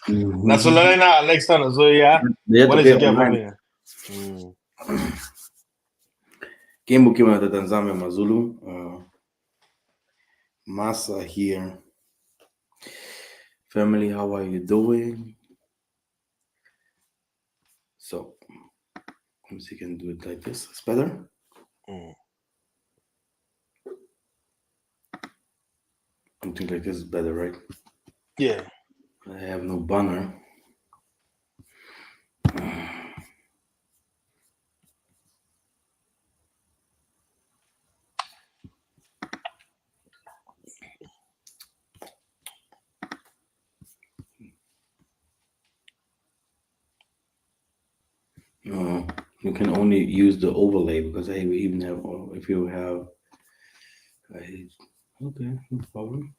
Nasolala na Alex na so yeah. They have to Wala pay si Kev online. over. Kimbo Kima Tanzania Mazulu. Masa here. Family, how are you doing? So, let me see if I can do it like this. It's better? I think like this is better, right? Yeah. I have no banner. You can only use the overlay because I even have, if you have, okay, no problem.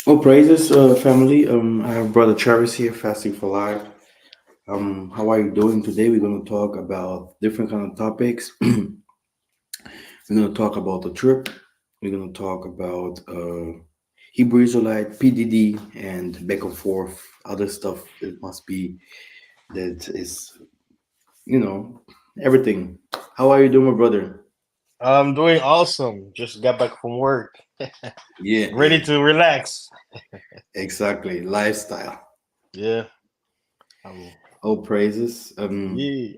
Oh, praises, family. I have Brother Travis here, fasting for life. How are you doing today? We're going to talk about different kind of topics. We're going to talk about the trip. We're going to talk about Hebrew Israelite, PDD, and back and forth, other stuff that must be, that is, everything. How are you doing, my brother? I'm doing awesome. Just got back from work. Yeah, Ready to relax. exactly. Lifestyle. Yeah. Um, All praises. yeah.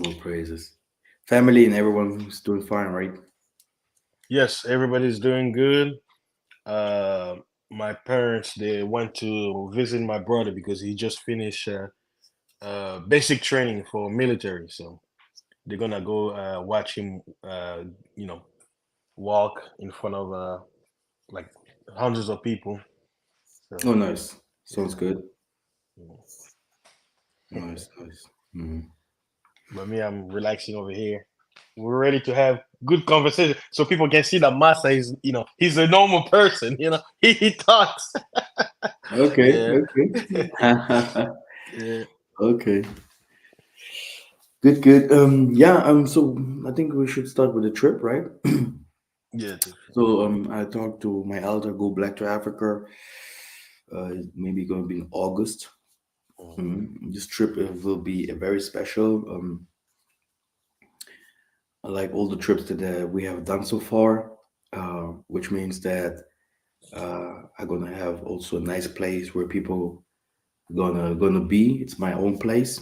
All praises. Family and everyone who's doing fine, right? Yes, everybody's doing good. Uh, my parents they went to visit my brother because he just finished basic training for military. So they're gonna go watch him. You know, walk in front of like hundreds of people. So Oh, nice. Sounds yeah. good. Nice, nice. But me, I'm relaxing over here. We're ready to have good conversation so people can see that Masa is, he's a normal person, he talks. Okay, Yeah. okay. Yeah. Okay. Good, good. Yeah, so I think we should start with the trip, right? Yeah. So I talked to my elder, go back to Africa. Maybe going to be in August. This trip will be a very special. Like all the trips that we have done so far, which means that I'm gonna have also a nice place where people gonna be. It's my own place,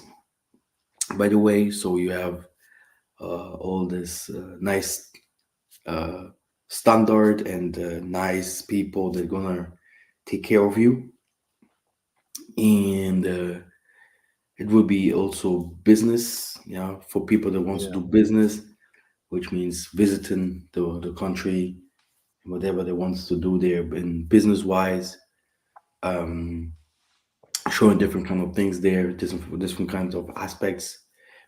by the way. So you have all this nice uh, standard and nice people that gonna take care of you, and it will be also business, yeah, for people that wants to Yeah. do business, which means visiting the country, whatever they wants to do there in business wise, um, showing different kind of things there, different kinds of aspects,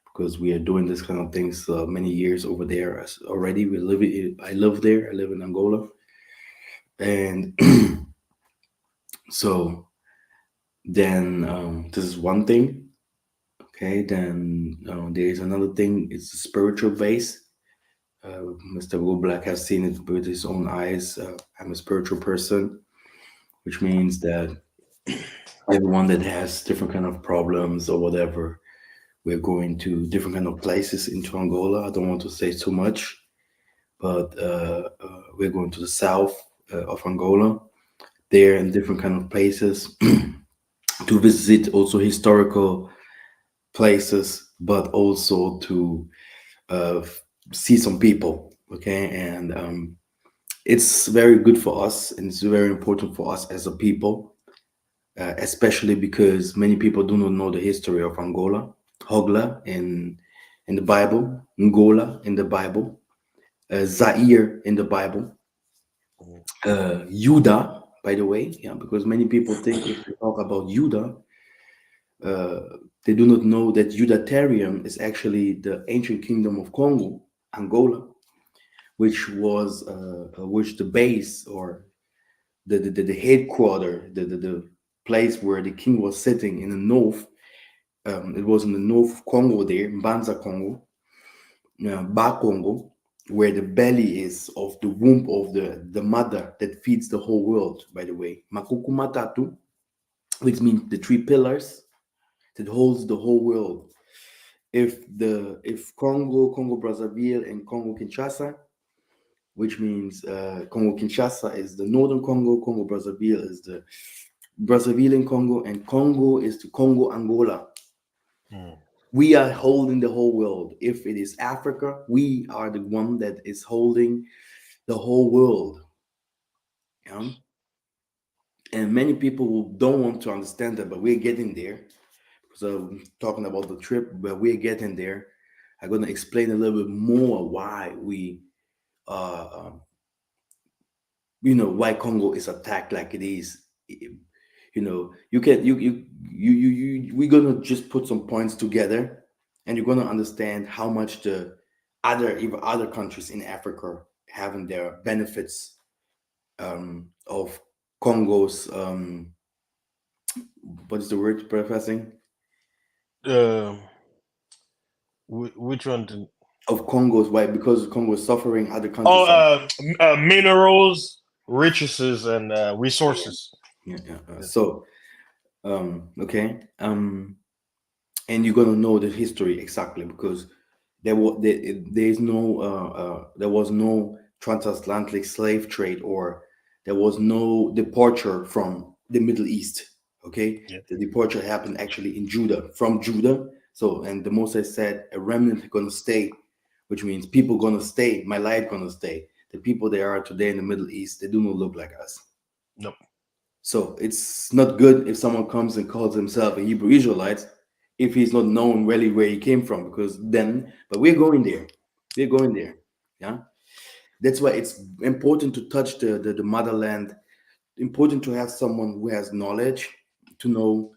because we are doing this kind of things many years over there as already. I live there. I live in Angola, and so then this is one thing. Okay, then there is another thing. It's the spiritual base. Mr. Will Black has seen it with his own eyes. I'm a spiritual person, which means that everyone that has different kind of problems or whatever, we're going to different kind of places into Angola. I don't want to say too much, but we're going to the south of Angola. There in different kind of places to visit also historical places, but also to uh, see some people. Okay, and it's very good for us, and it's very important for us as a people, especially because many people do not know the history of Angola, Hogla in the Bible, Ngola in the Bible, Zaire in the Bible, Judah, by the way, yeah, because many people think if we talk about Judah, uh, they do not know that Judatarian is actually the ancient kingdom of Congo, Angola, which the base or the headquarter, the place where the king was sitting in the north. It was in the north of Congo there, Mbanza Congo, Ba Congo. where the belly is of the womb of the mother that feeds the whole world, by the way. Makuku Matatu, which means the three pillars that holds the whole world. If Congo Brazzaville, and Congo Kinshasa, which means Congo Kinshasa is the northern Congo, Congo Brazzaville is the Brazzavillian Congo, and Congo is the Congo Angola. Mm. We are holding the whole world. If it is Africa, we are the one that is holding the whole world. Yeah? And many people don't want to understand that, but we're getting there. So talking about the trip, but we're getting there. I'm gonna explain a little bit more why we, uh, why Congo is attacked like it is. You can we're gonna just put some points together, and you're gonna understand how much the even other countries in Africa having their benefits of Congo's what is the word professing Um, which one? of Congo's why because Congo is suffering, other Oh, countries are. minerals, riches, and Yeah, resources. yeah, yeah. Yes. So okay, and you're gonna know the history exactly because there was no transatlantic slave trade, or there was no departure from the Middle East. Okay, Yeah. the departure happened actually in Judah, from Judah. So, and the Moses said a remnant gonna stay, which means people gonna stay. My light gonna stay. The people they are today in the Middle East, they do not look like us. Nope. So it's not good if someone comes and calls himself a Hebrew Israelite if he's not known really where he came from, because then, but we're going there. We're going there. Yeah. That's why it's important to touch the motherland, important to have someone who has knowledge to know,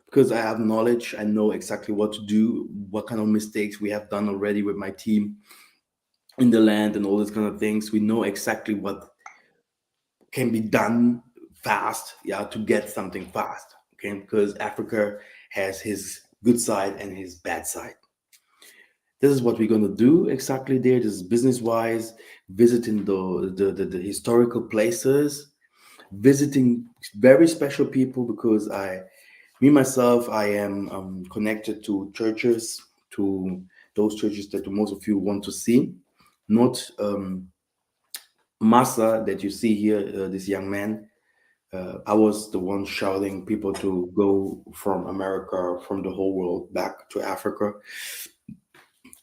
because I have knowledge, I know exactly what to do, what kind of mistakes we have done already with my team in the land and all these kind of things. We know exactly what can be done fast, yeah, to get something fast. Okay, because Africa has his good side and his bad side. This is what we're gonna do exactly there. This is business wise, visiting the historical places, visiting very special people because me myself, I am connected to churches, to those churches that most of you want to see, not Massa that you see here, this young man. I was the one shouting people to go from America, from the whole world back to Africa.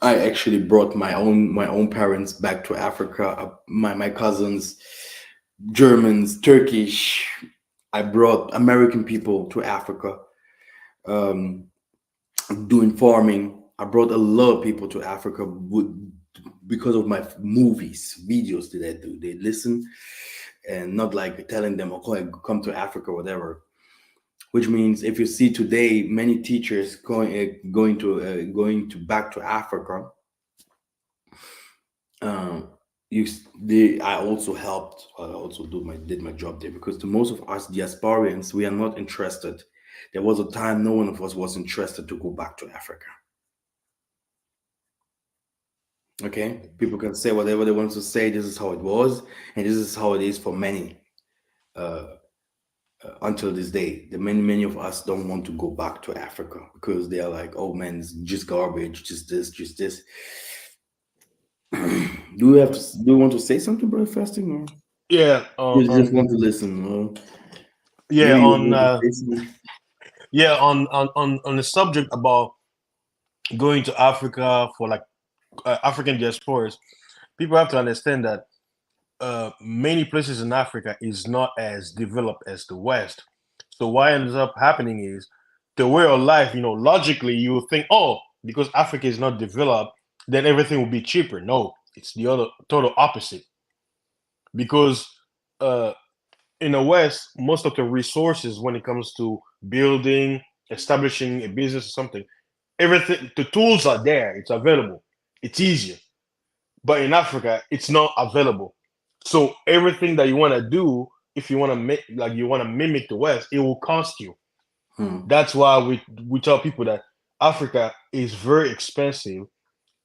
I actually brought my own parents back to Africa. My cousins, Germans, Turkish. I brought American people to Africa, um, doing farming. I brought a lot of people to Africa because of my movies, videos that I do. They listen and not like telling them, "Okay, come to Africa," whatever. Which means if you see today many teachers going to back to Africa, um, I also helped. I also did my job there because the most of us diasporians we are not interested. There was a time no one of us was interested to go back to Africa. Okay, people can say whatever they want to say. This is how it was, and this is how it is for many. Until this day, the many of us don't want to go back to Africa because they are like, oh man, it's just garbage, just this, just this. Do you want to say something about fasting, or Yeah. you just want to listen? Or Yeah. maybe you want to say something. On the subject about going to Africa for like African diasporas, people have to understand that many places in Africa is not as developed as the West. So what ends up happening is the way of life. Logically you would think, oh, because Africa is not developed, then everything will be cheaper. No, it's the other total opposite. Because uh, in the West, most of the resources when it comes to building, establishing a business or something, everything, the tools are there. It's available. It's easier. But in Africa, it's not available. So everything that you want to do, if you want to make, like you want to mimic the West, it will cost you. Hmm. That's why we tell people that Africa is very expensive.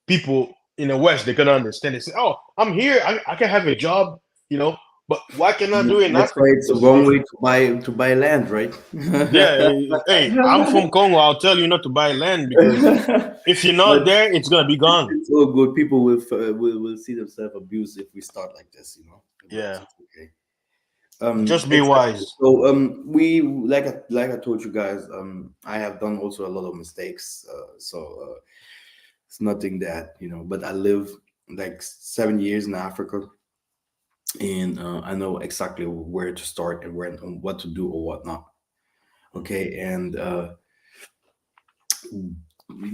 People in the West, they can understand. They say, "Oh, I'm here. I can have a job, you know, but why can I do it in That's why Africa? it's the Because wrong way to buy land, right? yeah, hey, I'm from Congo. I'll tell you not to buy land because if you're not But there, it's gonna be gone. it's all good. People will see themselves abused if we start like this, you know. But Yeah, it's okay. just be Exactly. wise. So we like I told you guys, I have done also a lot of mistakes. It's nothing that but I live like 7 years in Africa, and I know exactly where to start and where and what to do or what not. Okay, and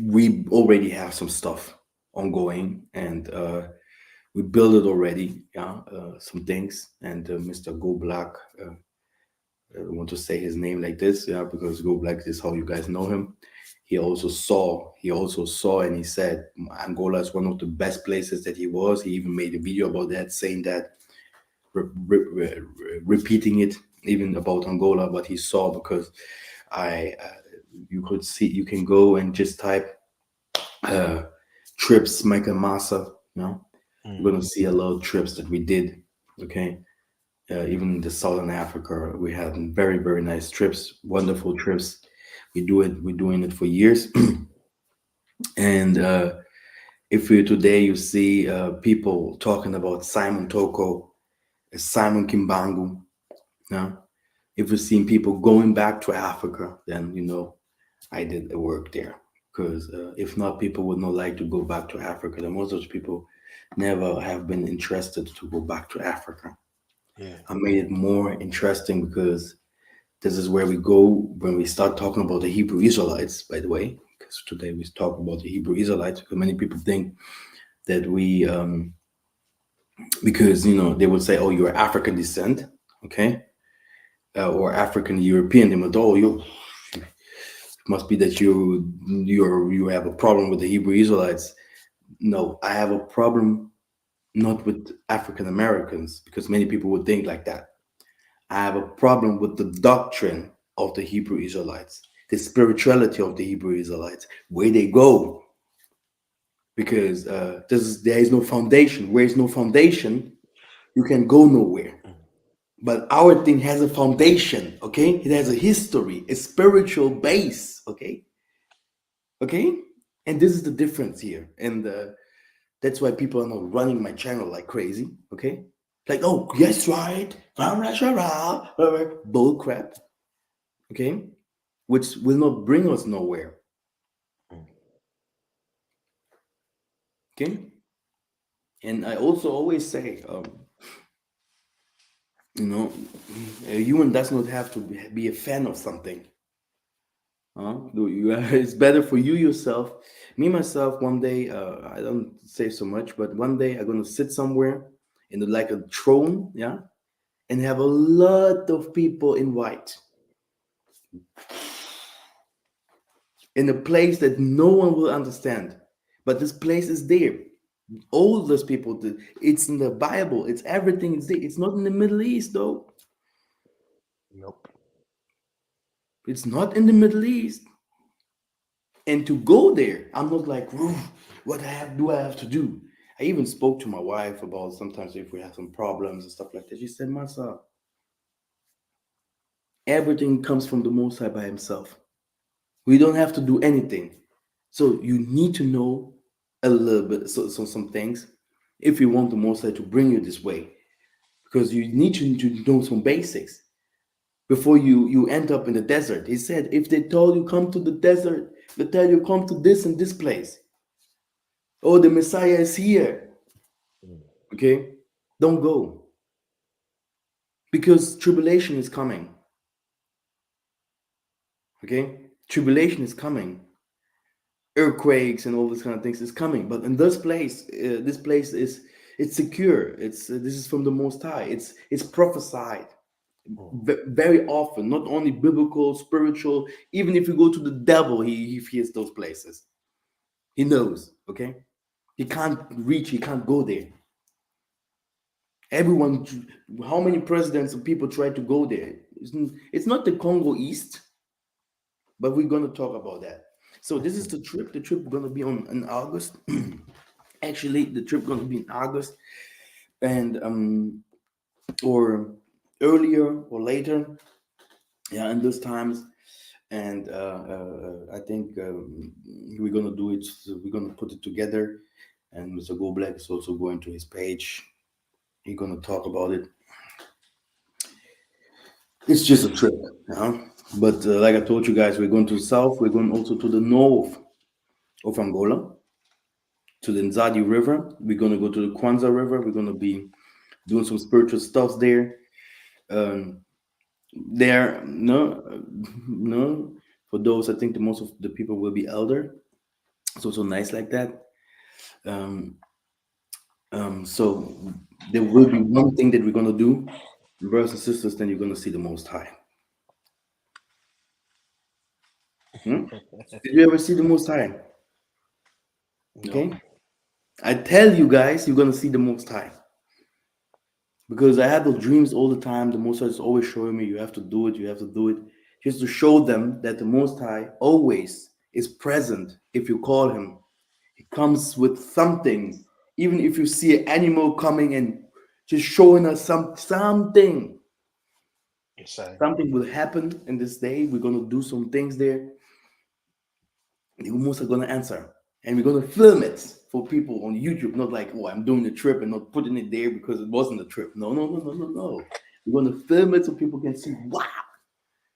we already have some stuff ongoing, and we built it already. Yeah, some things, and Mr. Go Black. I don't want to say his name like this, yeah, because Go Black is how you guys know him. He also saw, and he said Angola is one of the best places that he was. He even made a video about that, saying that, repeating it even about Angola, what he saw, because I you could see, you can go and just type uh, trips Michael Massa, you're Mm, gonna see a lot of trips that we did. Okay, even in the Southern Africa, we had very very nice trips, wonderful trips. We're doing it for years, and if you today you see people talking about Simon Toko, Simon Kimbangu, yeah. If you've seen people going back to Africa, then I did the work there. Because if not, people would not like to go back to Africa. And most of those people never have been interested to go back to Africa. yeah, I made it more interesting because this is where we go when we start talking about the Hebrew Israelites, by the way. Because today we talk about the Hebrew Israelites, because many people think that because they would say, "Oh, you're African descent," okay, or African European. They would, "Oh, you must be that you have a problem with the Hebrew Israelites." No, I have a problem not with African Americans, because many people would think like that. I have a problem with the doctrine of the Hebrew Israelites, the spirituality of the Hebrew Israelites, where they go, because there is no foundation. Where is no foundation, you can go nowhere. But our thing has a foundation, okay? It has a history, a spiritual base, okay? Okay? And this is the difference here. And that's why people are not running my channel like crazy, okay? Like, "Oh, yes, right, bull crap, okay? Which will not bring us nowhere, mm, okay? And I also always say, you know, a human does not have to be a fan of something. It's better for you yourself. Me myself, one day, I don't say so much, but one day I'm gonna sit somewhere in like a throne, yeah, and have a lot of people in white in a place that no one will understand. But this place is there. All those people did. It's in the Bible. It's everything. It's there. It's not in the Middle East, though. nope. It's not in the Middle East. And to go there, I'm not like, "Ooh, what do I have to do?" I even spoke to my wife about sometimes if we have some problems and stuff like that. She said, "Masa, everything comes from the Most High by Himself. We don't have to do anything. So you need to know a little bit, so some things, if you want the Most High to bring you this way, because you need to know some basics before you end up in the desert." He said, "If they told you come to the desert, they tell you come to this and this place. Oh, the Messiah is here. Mm, Okay, don't go, because tribulation is coming. Okay, tribulation is coming. Earthquakes and all these kind of things is coming. But in this place is it's secure. This is from the Most High. It's prophesied mm, very often, not only biblical, spiritual. Even if you go to the devil, he fears those places. He knows. Okay, he can't reach. He can't go there. Everyone, how many presidents and people try to go there? It's not the Congo East, but we're gonna talk about that. So this is the trip. The trip gonna be on in August, Actually, the trip gonna be in August, and or earlier or later, yeah, in those times. And I think we're gonna do it. We're gonna put it together, and Mr. Go Black is also going to his page. He's gonna talk about it. It's just a trip, yeah. But like I told you guys, we're going to the south. We're going also to the north of Angola, to the Nzadi River. We're gonna go to the Kwanzaa River. We're gonna be doing some spiritual stuff there. Um, there, no, no. For those, I think the most of the people will be elder. It's also nice like that. Um, so there will be one thing that we're gonna do, brothers and sisters. Then you're gonna see the Most High. Hmm? Did you ever see the Most High? No. Okay, I tell you guys, you're gonna see the Most High because I had those dreams all the time. The Most High is always showing me, you have to do it, you have to do it, just to show them that the Most High always is present if you call him. He comes with something, even if you see an animal coming and just showing us something. Inside. Something will happen in this day. We're gonna do some things there. The hummus are gonna answer, and we're gonna film it for people on YouTube. Not like, oh, I'm doing a trip and not putting it there because it wasn't a trip. No, no, no, no, no, no. We're gonna film it so people can see. Wow,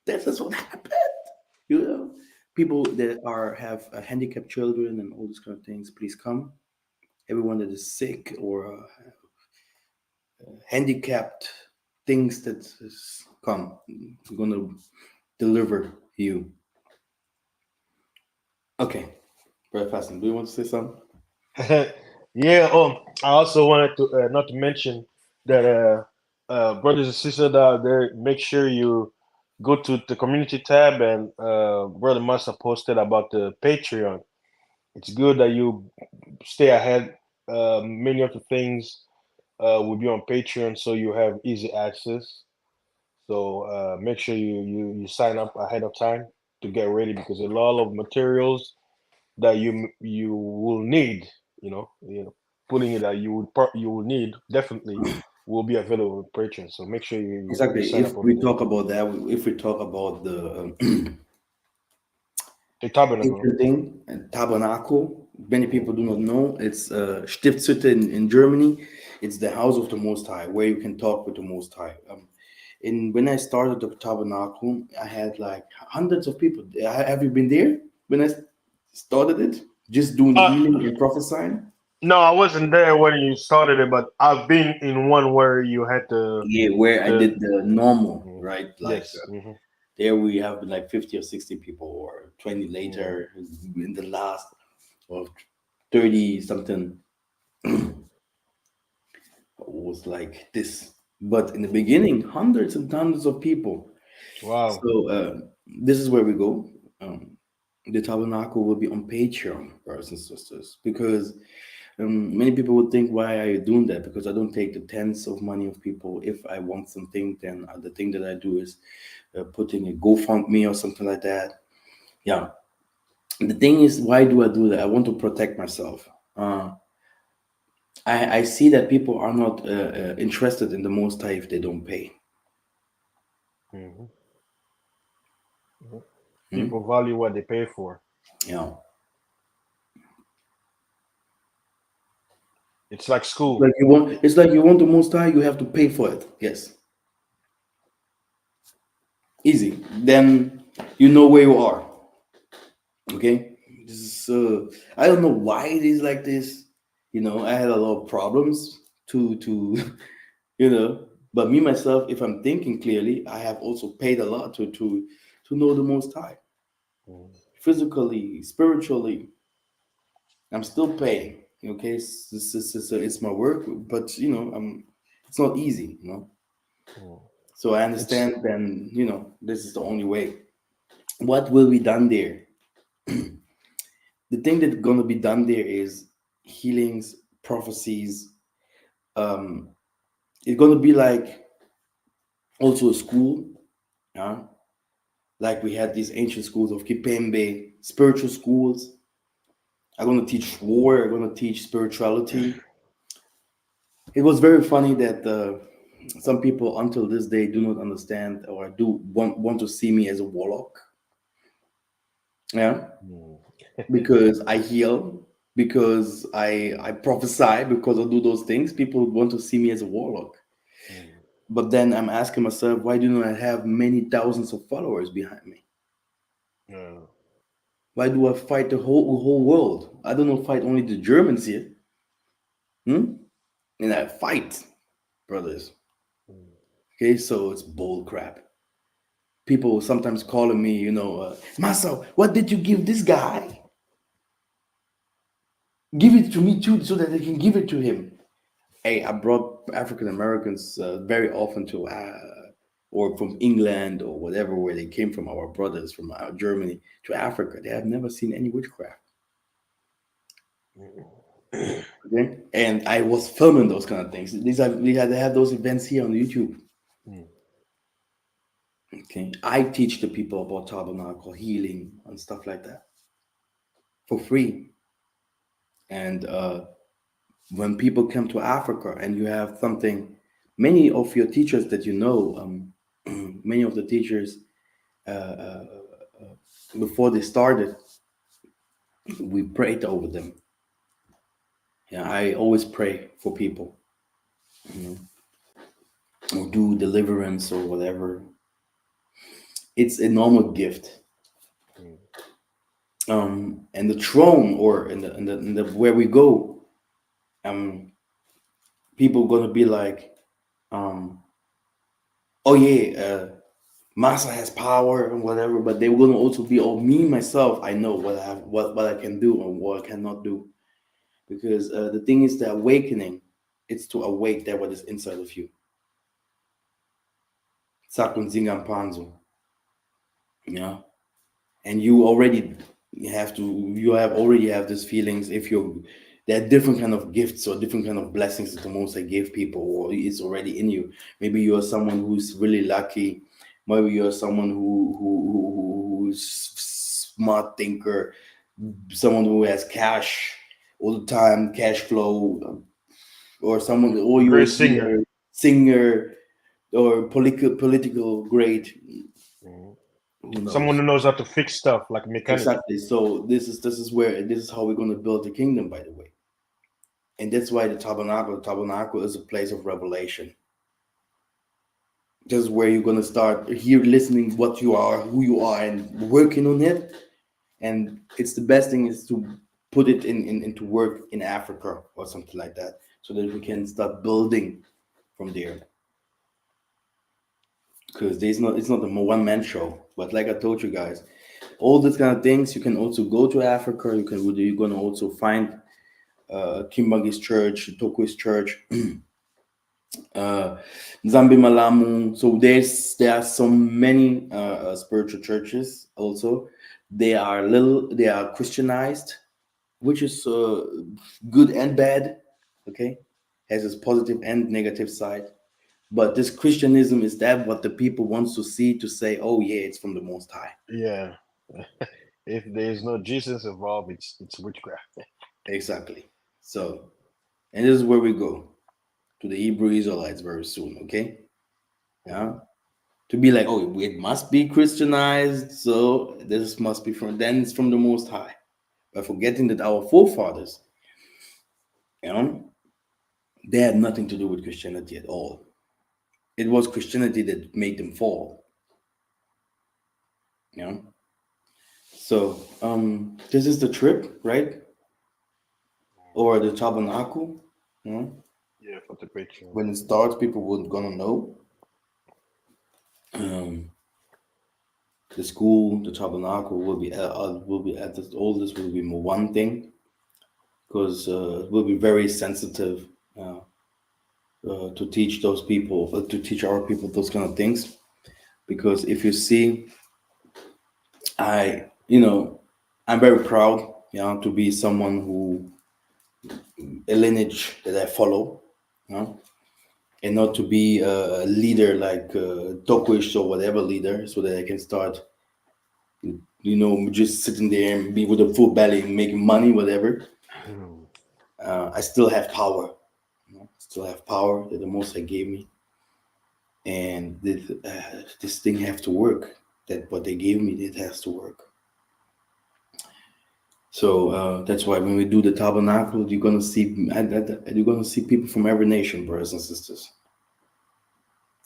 this is what happened. You know, people that are have handicapped children and all these kind of things. Please come. Everyone that is sick or handicapped, things that is come. We're gonna deliver you. Okay, Brother Fasting, do you want to say something? Yeah. I also wanted to not to mention that brothers and sisters out there, make sure you go to the community tab and brother Massa posted about the Patreon. It's good that you stay ahead. Many of the things will be on Patreon, so you have easy access. So make sure you sign up ahead of time to get ready because a lot of materials that you will need, putting it that you will need definitely will be available with Patreon. So make sure you Exactly. sign If up over we there. talk about that, if we talk about the The Tabernacle. ancient thing, Tabernacle, many people do not know. It's Stiftshütte in Germany. It's the house of the Most High, where you can talk with the Most High. And when I started the Tabernacle, I had like hundreds of people. Have you been there when I started it? Just doing Uh, healing and prophesying. no, I wasn't there when you started it, but I've been in one where you had Yeah, where I the did the normal, mhm. right? Like Yes. there we have like 50 or 60 people, or 20 Hmm. later in the last of 30 something was like this. But in the beginning, hundreds and hundreds of people. Wow. So this is where we go. The tabernacle will be on Patreon, brothers and sisters, because many people would think, why are you doing that? Because I don't take the tens of money of people. If I want something, then the thing that I do is putting a GoFundMe or something like that. Yeah. The thing is, why do I do that? I want to protect myself. I see that people are not interested in the Most High if they don't pay. Hmm. Hmm? People value what they pay for. Yeah. It's like It's school. like you want. It's like you want the Most High. You have to pay for it. Yes. Easy. Then you know where you are. Okay. This is. I don't know why it is like this. I had a lot of problems to But me myself, if I'm thinking clearly, I have also paid a lot to know the Most High, Mhm. physically, spiritually. I'm still paying. Okay, it's my work, but it's not easy. Mhm. So I It's understand. Then this is the only way. What will be done there? The thing that's gonna be done there is healings, prophecies. Um, it's gonna be like also a school. Yeah, like we had these ancient schools of Kipembe, spiritual schools. I'm gonna teach war. I'm gonna teach spirituality. It was very funny that some people until this day do not understand or do want to see me as a warlock. Yeah, Mm, because I heal, because I prophesy, because I do those things. People want to see me as a warlock. mm, But then I'm asking myself, why do I have many thousands of followers behind me? yeah, Why do I fight the whole world? I don't fight only the Germans here. Hmm? And I fight, brothers. mm, Okay, so it's bull crap. People sometimes calling me, Massa, what did you give this guy? Give it to me too, so that I can give it to him. Hey, I brought African Americans very often to, or from England or whatever, where they came from, our brothers from Germany to Africa. They have never seen any witchcraft. mm. Okay, and I was filming those kind of things. They have those events here on YouTube. Mm, Okay, I teach the people about tabernacle healing and stuff like that for free. And when people come to Africa and you have something, many of your teachers that you know, many of the teachers before they started, we prayed over them. Yeah, I always pray for people, or do deliverance or whatever. It's a normal gift. mm. And the throne, or in the where we go, um, people gonna be like, um, oh yeah, Massa has power and whatever, but they will also be, oh, me myself, I know what I can do and what I cannot do, because the thing is, the awakening, it's to awake that what is inside of you. Sakun Zingampanzo, yeah, and you have already have these feelings. If you're There are different kind of gifts or different kind of blessings that the most I give people, or it's already in you. Maybe you're someone who's really lucky. Maybe you're someone who's smart thinker, someone who has cash all the time, cash flow, or someone, or Very you're singer. a singer, or political grade. Mm. Who Someone knows? who knows how to fix stuff like a mechanic. Exactly. So this is how we're going to build the kingdom, by the way. And that's why the tabernacle is a place of revelation. This is where you're going to start here listening what you are, who you are, and working on it. And it's the best thing is to put it into work in Africa or something like that, so that we can start building from there. Because it's not a one man show. But like I told you guys, all these kind of things, you can also go to Africa. You're gonna also find Kimbangi's church, Toko's church, uh, Zambi Malamu. So there are so many spiritual churches. Also, they are Christianized, which is good and bad. Okay, has its positive and negative side. But this Christianism is that what the people wants to see, to say, oh yeah, it's from the Most High. Yeah. If there's no Jesus involved, it's witchcraft. Exactly. So, and this is where we go to the Hebrew Israelites very soon. Okay, Mm, yeah. To be like, oh, it must be Christianized, so this must be from, then it's from the Most High. But forgetting that our forefathers, you know, they had nothing to do with Christianity at all. It was Christianity that made them fall. You know. So this is the trip, right? Or the tabernacle. You know, yeah, for the picture. when it starts, people would gonna know. Um, the school, the tabernacle will be at this. All this will be more one thing, because we'll be very sensitive uh, to teach those people, to teach our people those kind of things. Because if you see, I, I'm very proud, to be someone who a lineage that I follow, you know, and not to be a leader like Tokuish or whatever leader, so that I can start just sitting there and be with a full belly and making money, whatever. Mm. I still have power. Still have power that the Most High gave me, and this thing have to work. That what they gave me, it has to work. So that's why when we do the tabernacle, you're gonna see people from every nation, brothers and sisters.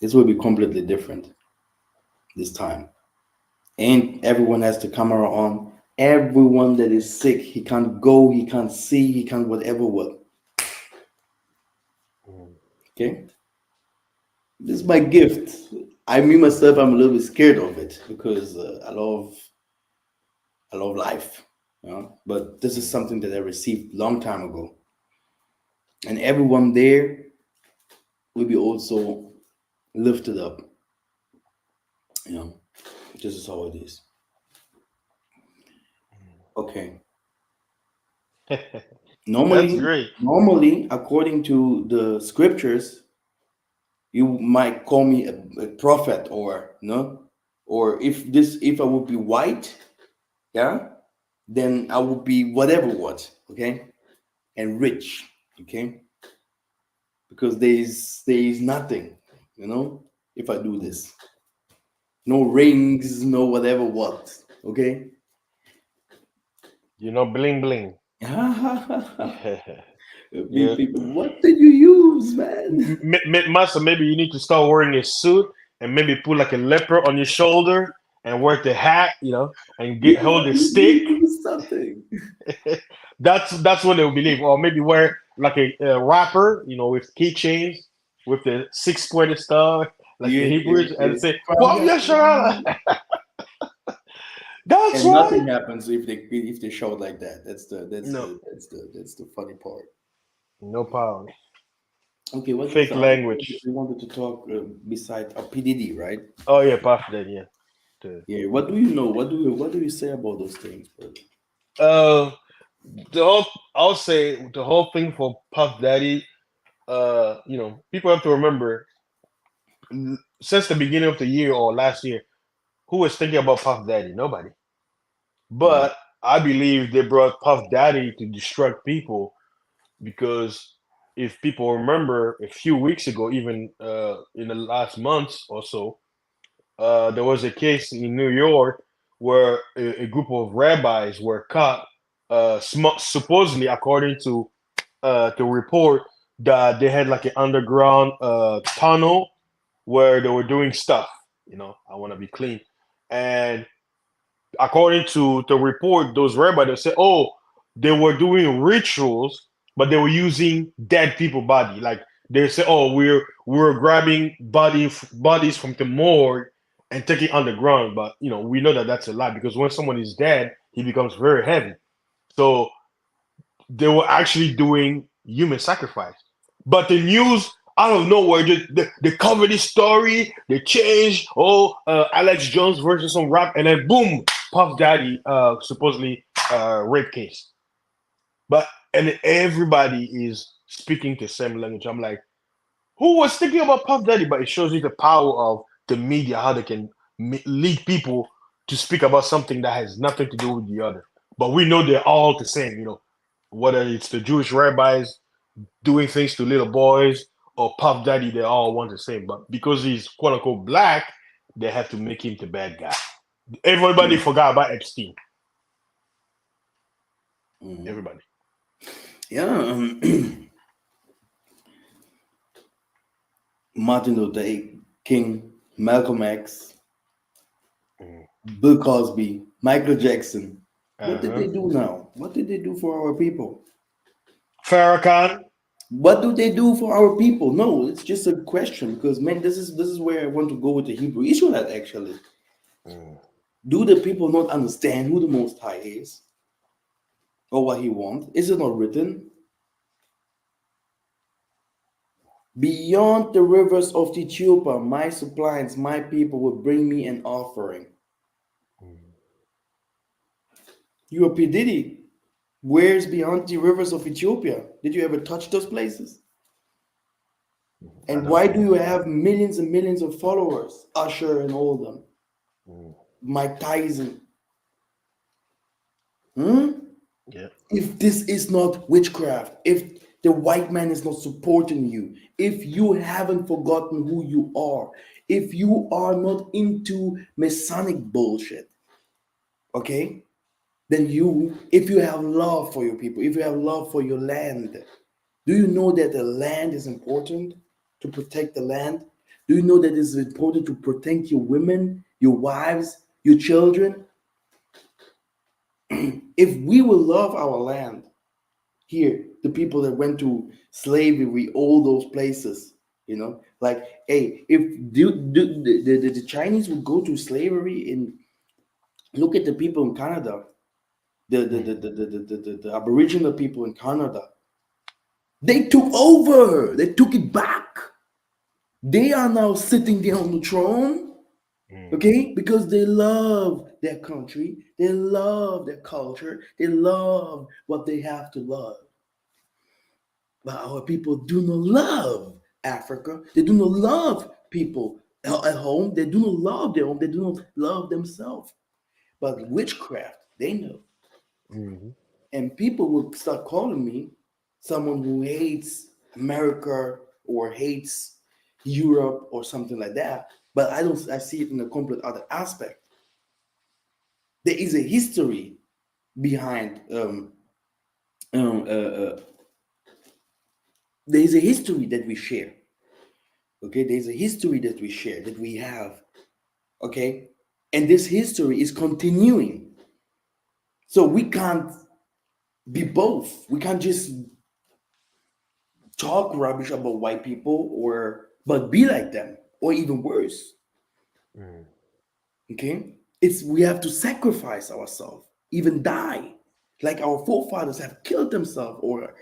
This will be completely different this time, and everyone has the camera on. Everyone that is sick, he can't go, he can't see, he can't whatever what. Mm. Okay, this is my gift. I me myself, I'm a little bit scared of it because I love life, But this is Mm. something that I received long time ago, and everyone there will be also lifted up. You know, this is how it is. Okay. That's Normally, great. normally, according to the scriptures, you might call me a prophet or no, or if I would be white, yeah, then I would be whatever what, okay, and rich, okay, because there is nothing, if I do Mm. this, no rings, no whatever what, okay. Bling bling. Yeah. People, what did you use, man? Master, maybe you need to start wearing a suit and maybe put like a leopard on your shoulder and wear the hat, and Yeah, hold the stick. you do something. That's what they'll believe. Or maybe wear like a wrapper, with keychains with the six pointed star, like the Yeah, Hebrews, and yeah. say, From "Well, that, Yeshua." That's and right. nothing happens if they show it like that. No, That's the funny part. no power. Okay, what is Fake the other thing that language. we wanted to talk besides PDD, right? Oh yeah, past that. Yeah. The- Yeah. What do you know? What do you say about those things, brother? Uh, the whole I'll say the whole thing for Puff Daddy. People have to remember since the beginning of the year or last year, who was thinking about Puff Daddy? Nobody. Mm, But I believe they brought Puff Daddy to distract people because if people remember a few weeks ago, even in the last months or so, there was a case in New York where a group of rabbis were caught, supposedly, according to the report, that they had like an underground tunnel where they were doing stuff. I want to be clean. And according to the report, those rabbis they said, oh, they were doing rituals, but they were using dead people body. Like they say, oh, we're grabbing bodies from the morgue and taking underground. But we know that that's a lie because when someone is dead, he becomes very heavy. So they were actually doing human sacrifice. But the news out of nowhere, they cover this story, they change, Alex Jones versus some rap, and then boom, Puff Daddy supposedly rape case. But and everybody is speaking the same language. I'm like, who was thinking about Puff Daddy? But it shows you the power of the media, how they can lead people to speak about something that has nothing to do with the other. But we know they're all the same, whether it's the Jewish rabbis doing things to little boys or Puff Daddy, they all want the same. But because he's quote unquote black, they have to make him the bad guy. Everybody mm, forgot about Epstein. mm. Everybody. Yeah. Martin Luther King, Malcolm X, Mm. Bill Cosby, Michael Jackson. What did Uh-huh. they do now? What did they do for our people? Farrakhan. What do they do for our people? No, it's just a question because man, this is where I want to go with the Hebrew Israelite actually. Mm. Do the people not understand who the Most High is or what He wants? Is it not written? Beyond the rivers of Ethiopia, my suppliants, my people will bring me an offering. Mm. You are P. Diddy. Where's beyond the rivers of Ethiopia? Did you ever touch those places? I And don't why do think you so. have millions and millions of followers? Usher and all of them. Mm. Mike Tyson. Hmm? Yeah. If this is not witchcraft, if the white man is not supporting you, if you haven't forgotten who you are, if you are not into Masonic bullshit, okay? Then if you have love for your people, if you have love for your land, do you know that the land is important to protect the land? Do you know that it's important to protect your women, your wives, your children? If we will love our land, here, the people that went to slavery, all those places, like, hey, if the Chinese would go to slavery and look at the people in Canada, Mm. the Aboriginal people in Canada, they took over, they took it back. They are now sitting there on the throne, Mm. okay, because they love their country, they love their culture, they love what they have to love. But our people do not love Africa. They do not love people at home. They do not love their home. They do not love themselves. But witchcraft, they know. Mhm. And people will start calling me someone who hates America or hates Europe or something like that. But I don't. I see it in a complete other aspect. There is a history behind. Um, uh, uh, there is a history that we share. Okay, there is a history that we share that we have. Okay, and this history is continuing. So we can't be both. We can't just talk rubbish about white people or but be like them or even worse. Mm. Okay, it's we have to sacrifice ourselves, even die, like our forefathers have killed themselves or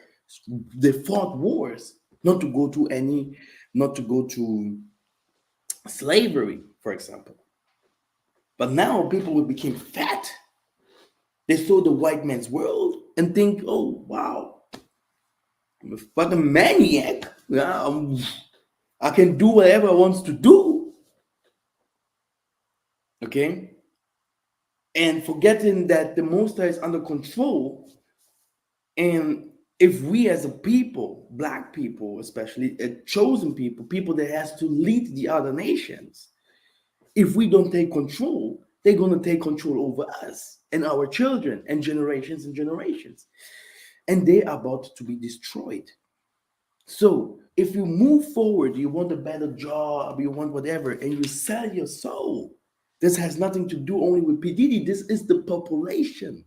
they fought wars not to go to any, not to go to slavery, for example. But now people will become fat. They saw the white man's world and think, oh wow, I'm a fucking maniac. Yeah, I can do whatever I want to do. Okay, and forgetting that the Most High is under control. And if we as a people, black people especially, chosen people, people that has to lead the other nations, if we don't take control, they're gonna take control over us and our children and generations, and they are about to be destroyed. So if you move forward, you want a better job, you want whatever, and you sell your soul. This has nothing to do only with PDD. This is the population.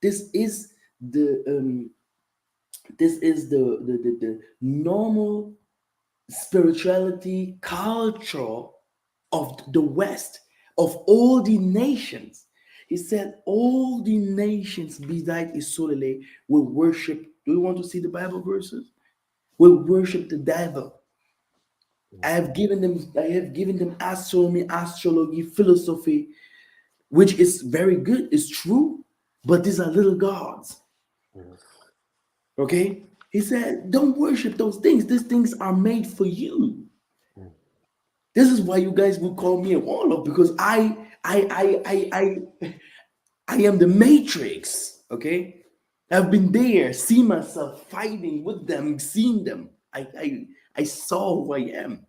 This is the the normal spirituality culture of the West, of all the nations. He said all the nations beside Isolele will worship. Do you want to see the Bible verses? Will worship the devil. I have given them astronomy, astrology, philosophy, which is very good, it's true, but these are little gods. Mm. Okay? He said, don't worship those things. These things are made for you. Mm. This is why you guys would call me a warlock, because I am the matrix. Okay? I've been there, seen myself fighting with them, seen them. I saw who I am.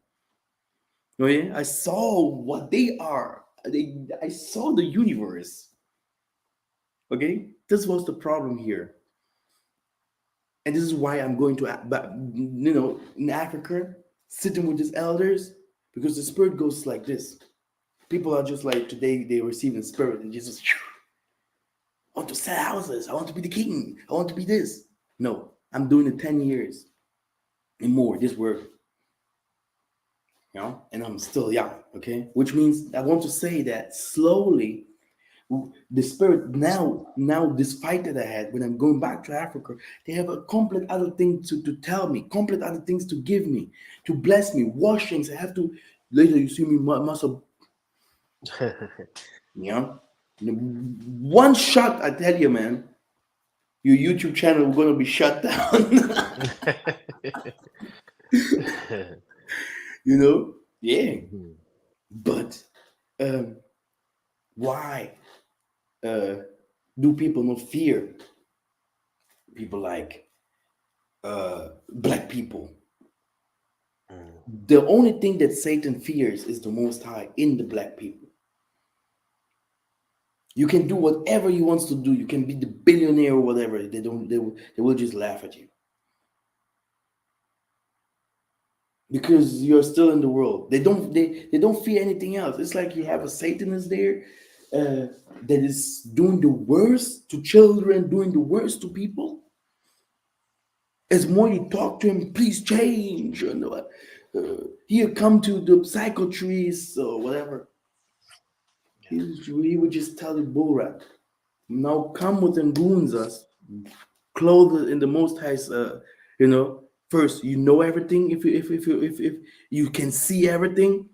Oh yeah, I saw what they are. I saw the universe. Okay, this was the problem here, and this is why I'm going to, but in Africa, sitting with these elders, because the spirit goes like this. People are just like today they receive the spirit and Jesus. I want to sell houses. I want to be the king. I want to be this. No, I'm doing it 10 years and more. This work, and I'm still young. Okay, which means I want to say that slowly the spirit now this fight that I had when I'm going back to Africa, they have a complete other thing to tell me, complete other things to give me, to bless me, washings. I have to later you see me muscle, you know. One shot, I tell you, man, your YouTube channel is gonna be shut down. you know? Yeah. Mhm. But um why? Do people not fear people like black people? Mm. The only thing that Satan fears is the Most High in the black people. You can do whatever you wants to do. You can be the billionaire or whatever. They don't. They will just laugh at you because you're still in the world. They don't fear anything else. It's like you have a Satanist there that is doing the worst to children, doing the worst to people. As more you talk to him, please change. You know, here come to the psychotrists or whatever. He would just tell you bull rap. Now come with and goons us, clothed in the Most High's. First you know everything. If you can see everything,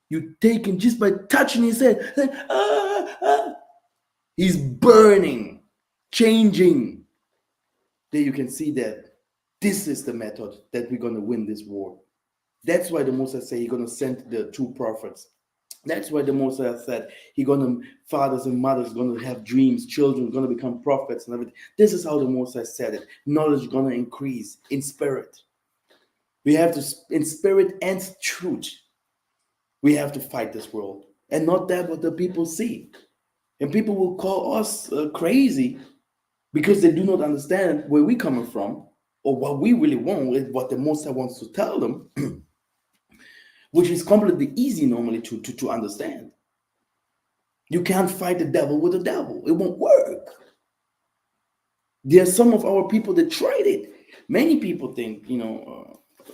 you take him just by touching his head. Like, he's burning, changing. Then you can see that this is the method that we're gonna win this war. That's why the Moses say he's gonna send the two prophets. That's why the Moses said he gonna fathers and mothers gonna have dreams, children gonna become prophets and everything. This is how the Moses said it. Knowledge gonna increase in spirit. We have to in spirit and truth. We have to fight this world, and not that what the people see. And people will call us crazy because they do not understand where we coming from or what we really want, what the Moses wants to tell them, which is completely easy normally to understand. You can't fight the devil with the devil. It won't work. There are some of our people that tried it. Many people think,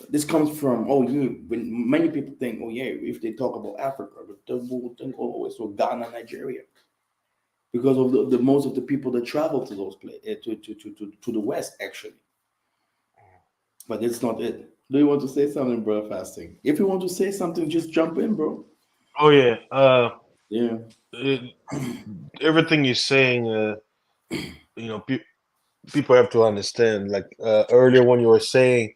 this comes from, oh, when many people think, oh, yeah, if they talk about Africa, they will think, oh, it's for Ghana, Nigeria, because of the most of the people that travel to those places, to the West, actually. But it's not it. Do you want to say something, bro? Fasting. If you want to say something, just jump in, bro. Oh yeah. Yeah. It, everything you're saying, you know, people have to understand. Like earlier when you were saying,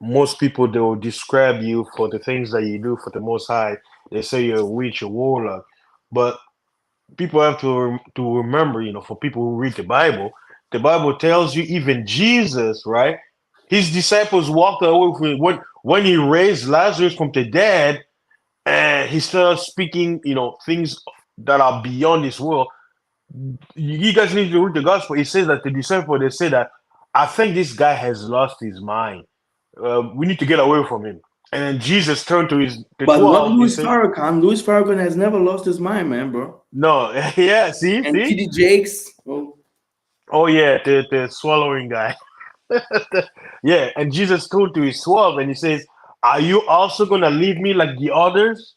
most people they will describe you for the things that you do for the Most High. They say you're a witch, a warlock, but people have to remember, for people who read the Bible tells you even Jesus, right? His disciples walked away from him when he raised Lazarus from the dead, and he started speaking, things that are beyond this world. You guys need to read the gospel. It says that the disciples they say that I think this guy has lost his mind. We need to get away from him. And then Jesus turned to the But not 12. He Louis said, Farrakhan. Louis Farrakhan has never lost his mind, man, bro. "No, yeah, see, And see, TD Jakes. Oh, oh yeah, the swallowing guy, yeah." And Jesus told to his 12, and he says, "Are you also gonna leave me like the others?"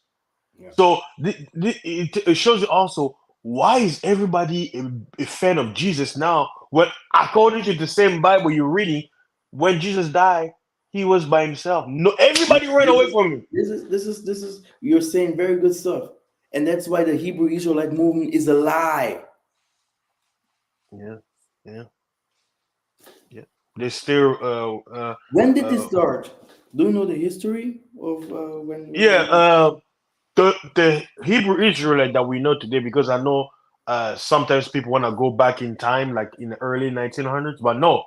yeah. So it shows you also why is everybody a fan of Jesus now? When according to the same Bible you're reading, when Jesus died, he was by himself. No, everybody ran away from him. This is you're saying very good stuff. And that's why the Hebrew Israelite movement is a lie. Yeah, yeah, yeah. They still, When did this uh, start? Do you know the history of yeah. when The Hebrew Israelite that we know today, because I know sometimes people want to go back in time, like in the early 1900s, but no,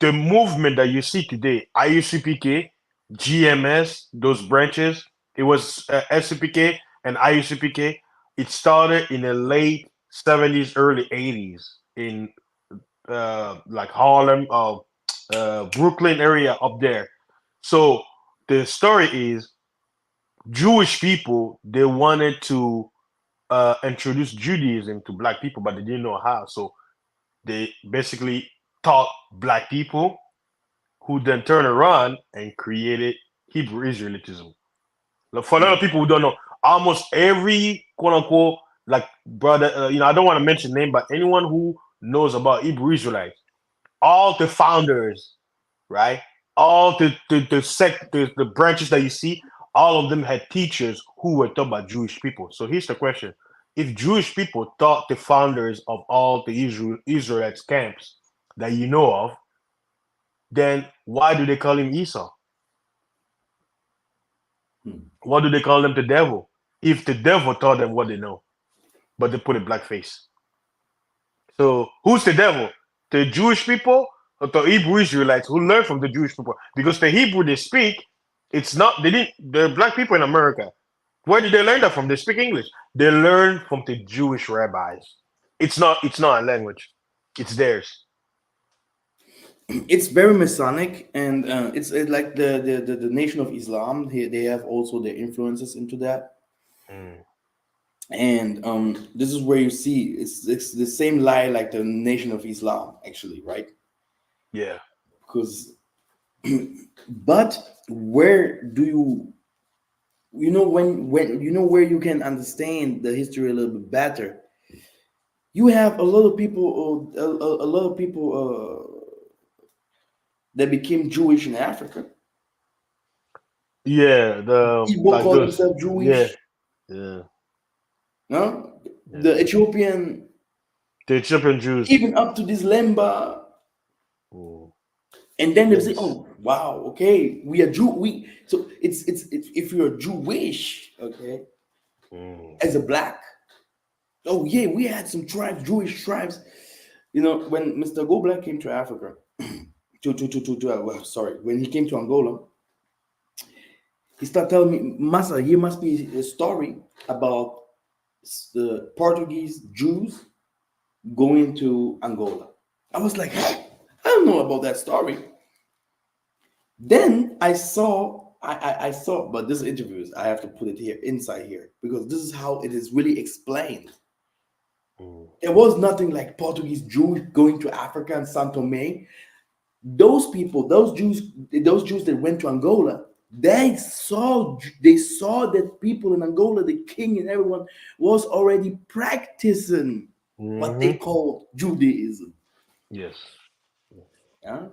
the movement that you see today, IUCPK, GMS, those branches, it was SCPK and IUCPK. It started in the late 70s, early 80s in like Harlem, Brooklyn area up there. So the story is Jewish people, they wanted to introduce Judaism to black people, but they didn't know how. So they basically taught black people who then turned around and created Hebrew Israelitism. Like, for a lot yeah. of people who don't know, almost every quote unquote like brother, I don't want to mention name, but anyone who knows about Hebrew Israelites, all the founders, right? All the branches that you see, all of them had teachers who were taught by Jewish people. So here's the question: if Jewish people taught the founders of all the Israelites camps that you know of, then why do they call him Esau? Hmm. Why do they call him the devil? If the devil taught them what they know, but they put a black face. So who's the devil? The Jewish people or the Hebrew Israelites who learn from the Jewish people? Because the Hebrew they speak, it's not they didn't the black people in America. Where did they learn that from? They speak English. They learn from the Jewish rabbis. It's not a language. It's theirs. It's very Masonic, and it's like the Nation of Islam. They have also their influences into that, Mm, and this is where you see it's the same lie like the Nation of Islam, actually, right? yeah. Because, but where do when you know where you can understand the history a little bit better? You have a lot of people, a lot of people that became Jewish in Africa. Yeah, the Igbo like call those. themselves Yeah, Jewish. yeah, No, yeah. the Ethiopian, The Ethiopian Jews. even up to this Lemba, Mm, and then they say, yes. "Oh, wow, okay, we are Jew." So it's if you're Jewish, okay, Mm, as a black, oh yeah, we had some tribes, Jewish tribes. You know, when Mr. Go Black came to Africa, well, sorry, when he came to Angola, he started telling me, "Massa, here must be a story about the Portuguese Jews going to Angola." I was like, "Huh? I don't know about that story." Then I saw, but this interview is, I have to put it here, inside here, because this is how it is really explained. mm, There was nothing like Portuguese Jews going to Africa and Sao Tome. Those people, those Jews that went to Angola, they saw that people in Angola, the king and everyone, was already practicing what they hmm. called Judaism. Yes. Yeah?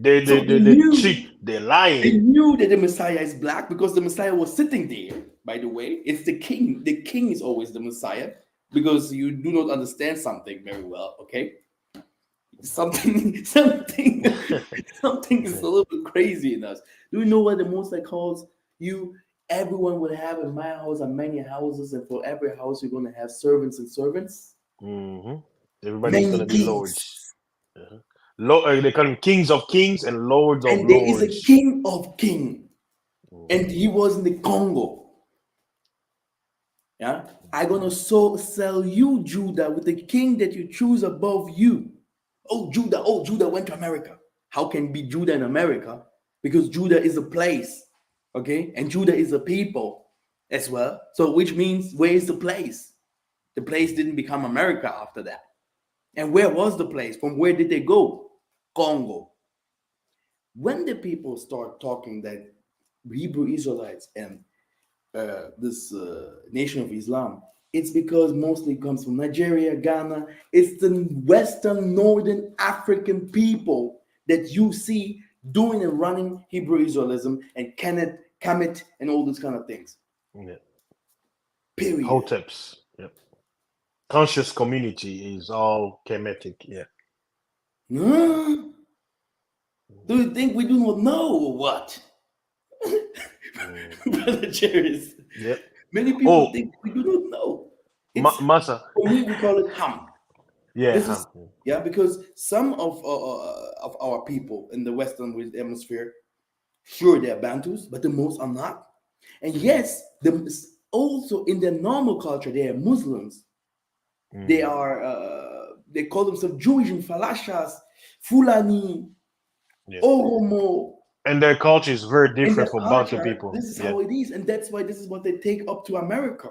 They So they they they cheat. They're they lying. knew that the Messiah is black because the Messiah was sitting there. By the way, it's the king. The king is always the Messiah because you do not understand something very well. Okay, something, something is a little bit crazy in us. Do you know what the Most High calls you? Everyone will have in my house are many houses, and for every house you're going to have servants and servants, Hmm. Everybody's many gonna be kings. lords. Uh-huh. They call them kings of kings and lords of And there is a lords. king of king, Hmm. and he was in the Congo. Yeah, I'm gonna sell you, Judah, with the king that you choose above you. Oh, Judah went to America. How can be Judah in America? Because Judah is a place, okay, and Judah is a people as well. So, which means where is the place? The place didn't become America after that. And where was the place? From where did they go? Congo. When the people start talking that Hebrew Israelites and this Nation of Islam, it's because mostly it comes from Nigeria, Ghana. It's the Western Northern African people that you see doing and running Hebrew Israelism and Kemet and all those kind of things. Yeah. Period. Hoteps. Yep. Conscious community is all Kemetic. Yeah. No, do you think we do not know or what? Mm. Brother Jerry, Yep. many people Oh, think we do not know. It's, Massa. for me, we call it ham. Yeah. This is, Huh. yeah, because some of our people in the Western Hemisphere, sure, they're Bantus, but the most are not. And Mm. yes, also in their normal culture, they are Muslims. They Mm. are they call themselves Jewish and Falashas, Fulani, Yeah. Oromo, And their culture is very in different their from Bantu culture. people. This is Yeah. how it is, and that's why this is what they take up to America.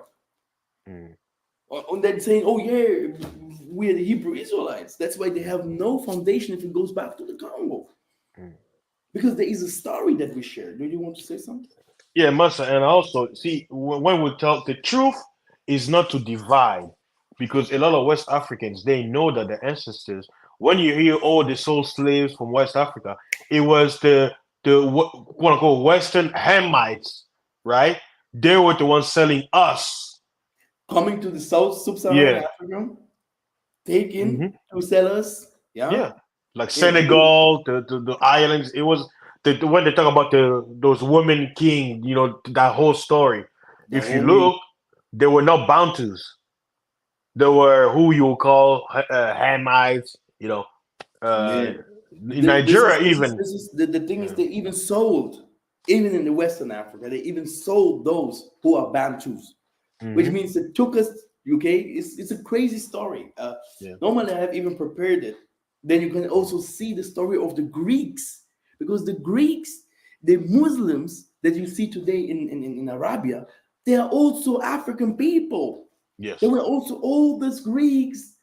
Mm. And then saying, "Oh yeah, we're the Hebrew Israelites." That's why they have no foundation if it goes back to the Congo. Mm. Because there is a story that we share. Do you want to say something? Yeah, Massa. And also, see, when we talk, the truth is not to divide, because a lot of West Africans they know that their ancestors. When you hear all the soul slaves from West Africa, it was the quote unquote Western Hamites, right? They were the ones selling us. Coming to the South Sub-Saharan Yeah. Africa, taking Hmm. to sellers, yeah, Yeah, like yeah, because Senegal, the islands. It was when they talk about the those women king. That whole story. the If you only look, they were not Bantus. there were who you call Hamites. You know, uh, Man, in Nigeria even. the thing is Yeah. they even sold, even in the Western Africa, they even sold those who are Bantus, which Hmm. means it took us. Okay, it's a crazy story. Yeah. Normally I have even prepared it. Then you can also see the story of the Greeks, because the Greeks, the Muslims that you see today in Arabia, they are also African people. They Yes. were also all these Greeks,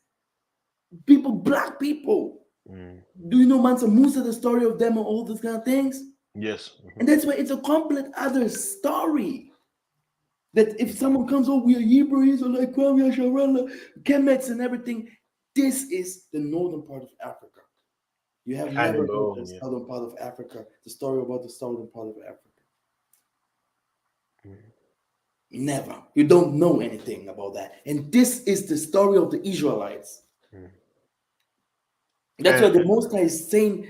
people, black people. Mm. Do you know Mansa Musa, the story of them and all these kind of things? Yes. Hmm. And that's why it's a complete other story. That if someone comes, oh, we are Hebrews or like we are Sharala, Kemets and everything, this is the northern part of Africa. You have I never don't heard know. the Yeah. southern part of Africa, the story about the southern part of Africa. Mm. Never. You don't know anything about that. And this is the story of the Israelites. Mm. That's And why the Most High is saying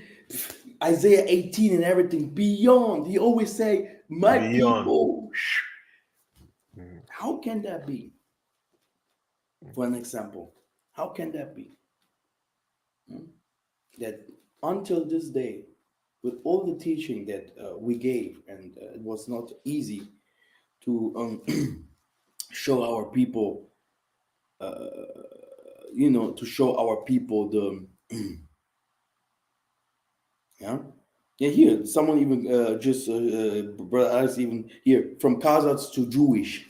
Isaiah 18 and everything beyond. He always say, my beyond. people. Mm. How can that be? For an example, how can that be? Hmm? That until this day, with all the teaching that we gave, and it was not easy to show our people, to show our people the, yeah, yeah. Here, someone even just brother Alex even here from Khazars to Jewish.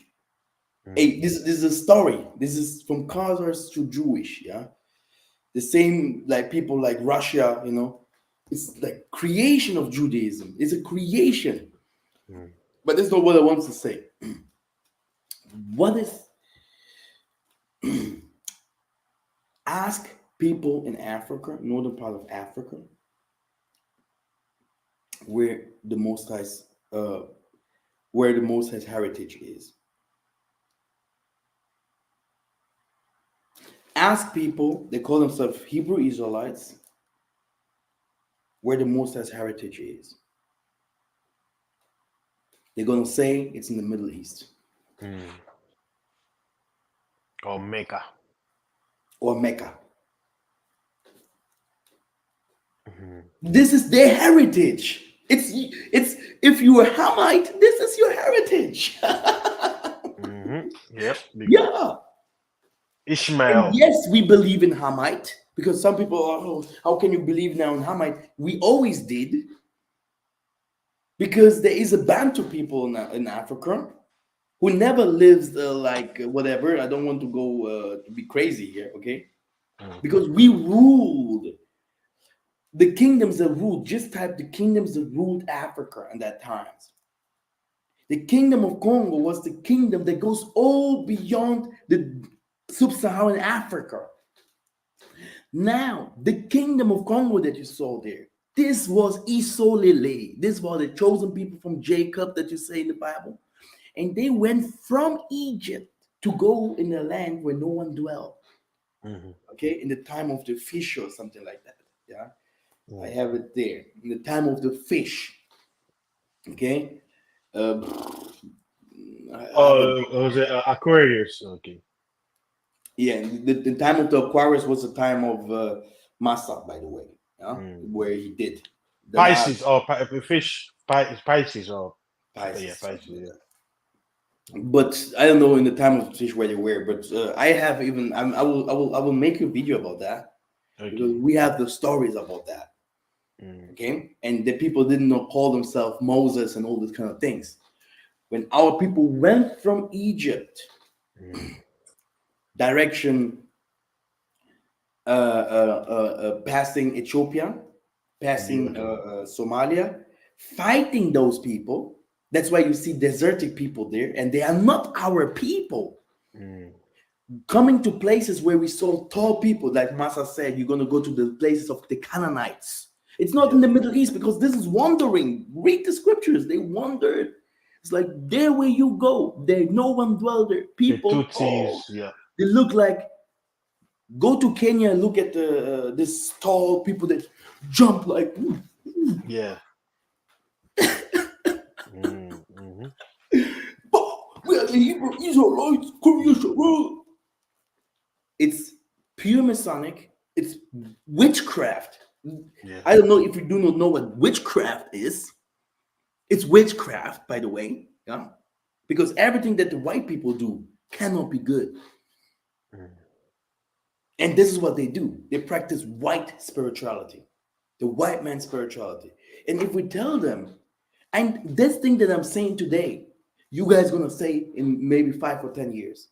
Mm. Hey, this is a story. This is from Khazars to Jewish. Yeah, the same like people like Russia. It's like creation of Judaism. It's a creation, Mm. but that's not what I want to say. What is ask people in Africa, northern part of Africa, where the Most High's where the Most High's heritage is. Ask people, they call themselves Hebrew Israelites, where the Most High's heritage is. They're gonna say it's in the Middle East Mm. Or Mecca. or Mecca. Hmm. This is their heritage. It's if you are Hamite, this is your heritage. Hmm. Yep. Yeah. And Ishmael. yes, we believe in Hamite because some people are, oh, how can you believe now in Hamite? We always did because there is a Bantu people in Africa who never lives like whatever. I don't want to go to be crazy here, okay? Mm. Because we ruled the kingdoms that ruled, just type the kingdoms that ruled Africa in that times. The kingdom of Congo was the kingdom that goes all beyond the sub-Saharan Africa. Now, the kingdom of Congo that you saw there, this was Isolele. This was the chosen people from Jacob that you say in the Bible. And they went from Egypt to go in a land where no one dwelled. Hmm. Okay, in the time of the fish or something like that. Yeah, I Mm. have it there. In the time of the fish. Okay, uh, I have it. Was it Aquarius? Okay. Yeah, the time of the Aquarius was the time of Massa, by the way. Yeah, Mm. where he did the Pisces Nile or fish. Pisces or yeah, Pisces, Pisces. something like Yeah. that. But I don't know in the time of the fish where they were. But I have even I will make a video about that because Okay. we have the stories about that. Mm. Okay, and the people didn't know call themselves Moses and all these kind of things. When our people went from Egypt Mm. direction passing Ethiopia, Yeah. passing Okay. Somalia, fighting those people. That's why you see desertic people there, and they are not our people. Mm. Coming to places where we saw tall people, like Massa said, you're going to go to the places of the Canaanites. It's not in Yep. the Middle East because this is wandering. Read the scriptures. They wandered. It's like there where you go, there no one dwell there. The People tall. Tutsis. Yeah. They look like go to Kenya and look at this tall people that jump like. Yeah. Mm. Hmm. "Bah, we are the Hebrew Israelites. Come here, Shabbat." It's pure Masonic. It's witchcraft. Yeah. I don't know if you do not know what witchcraft is. It's witchcraft, by the way. Yeah. Because everything that the white people do cannot be good. Mm. And this is what they do. They practice white spirituality, the white man spirituality. And if we tell them, and this thing that I'm saying today, you guys gonna say in maybe 5 or 10 years,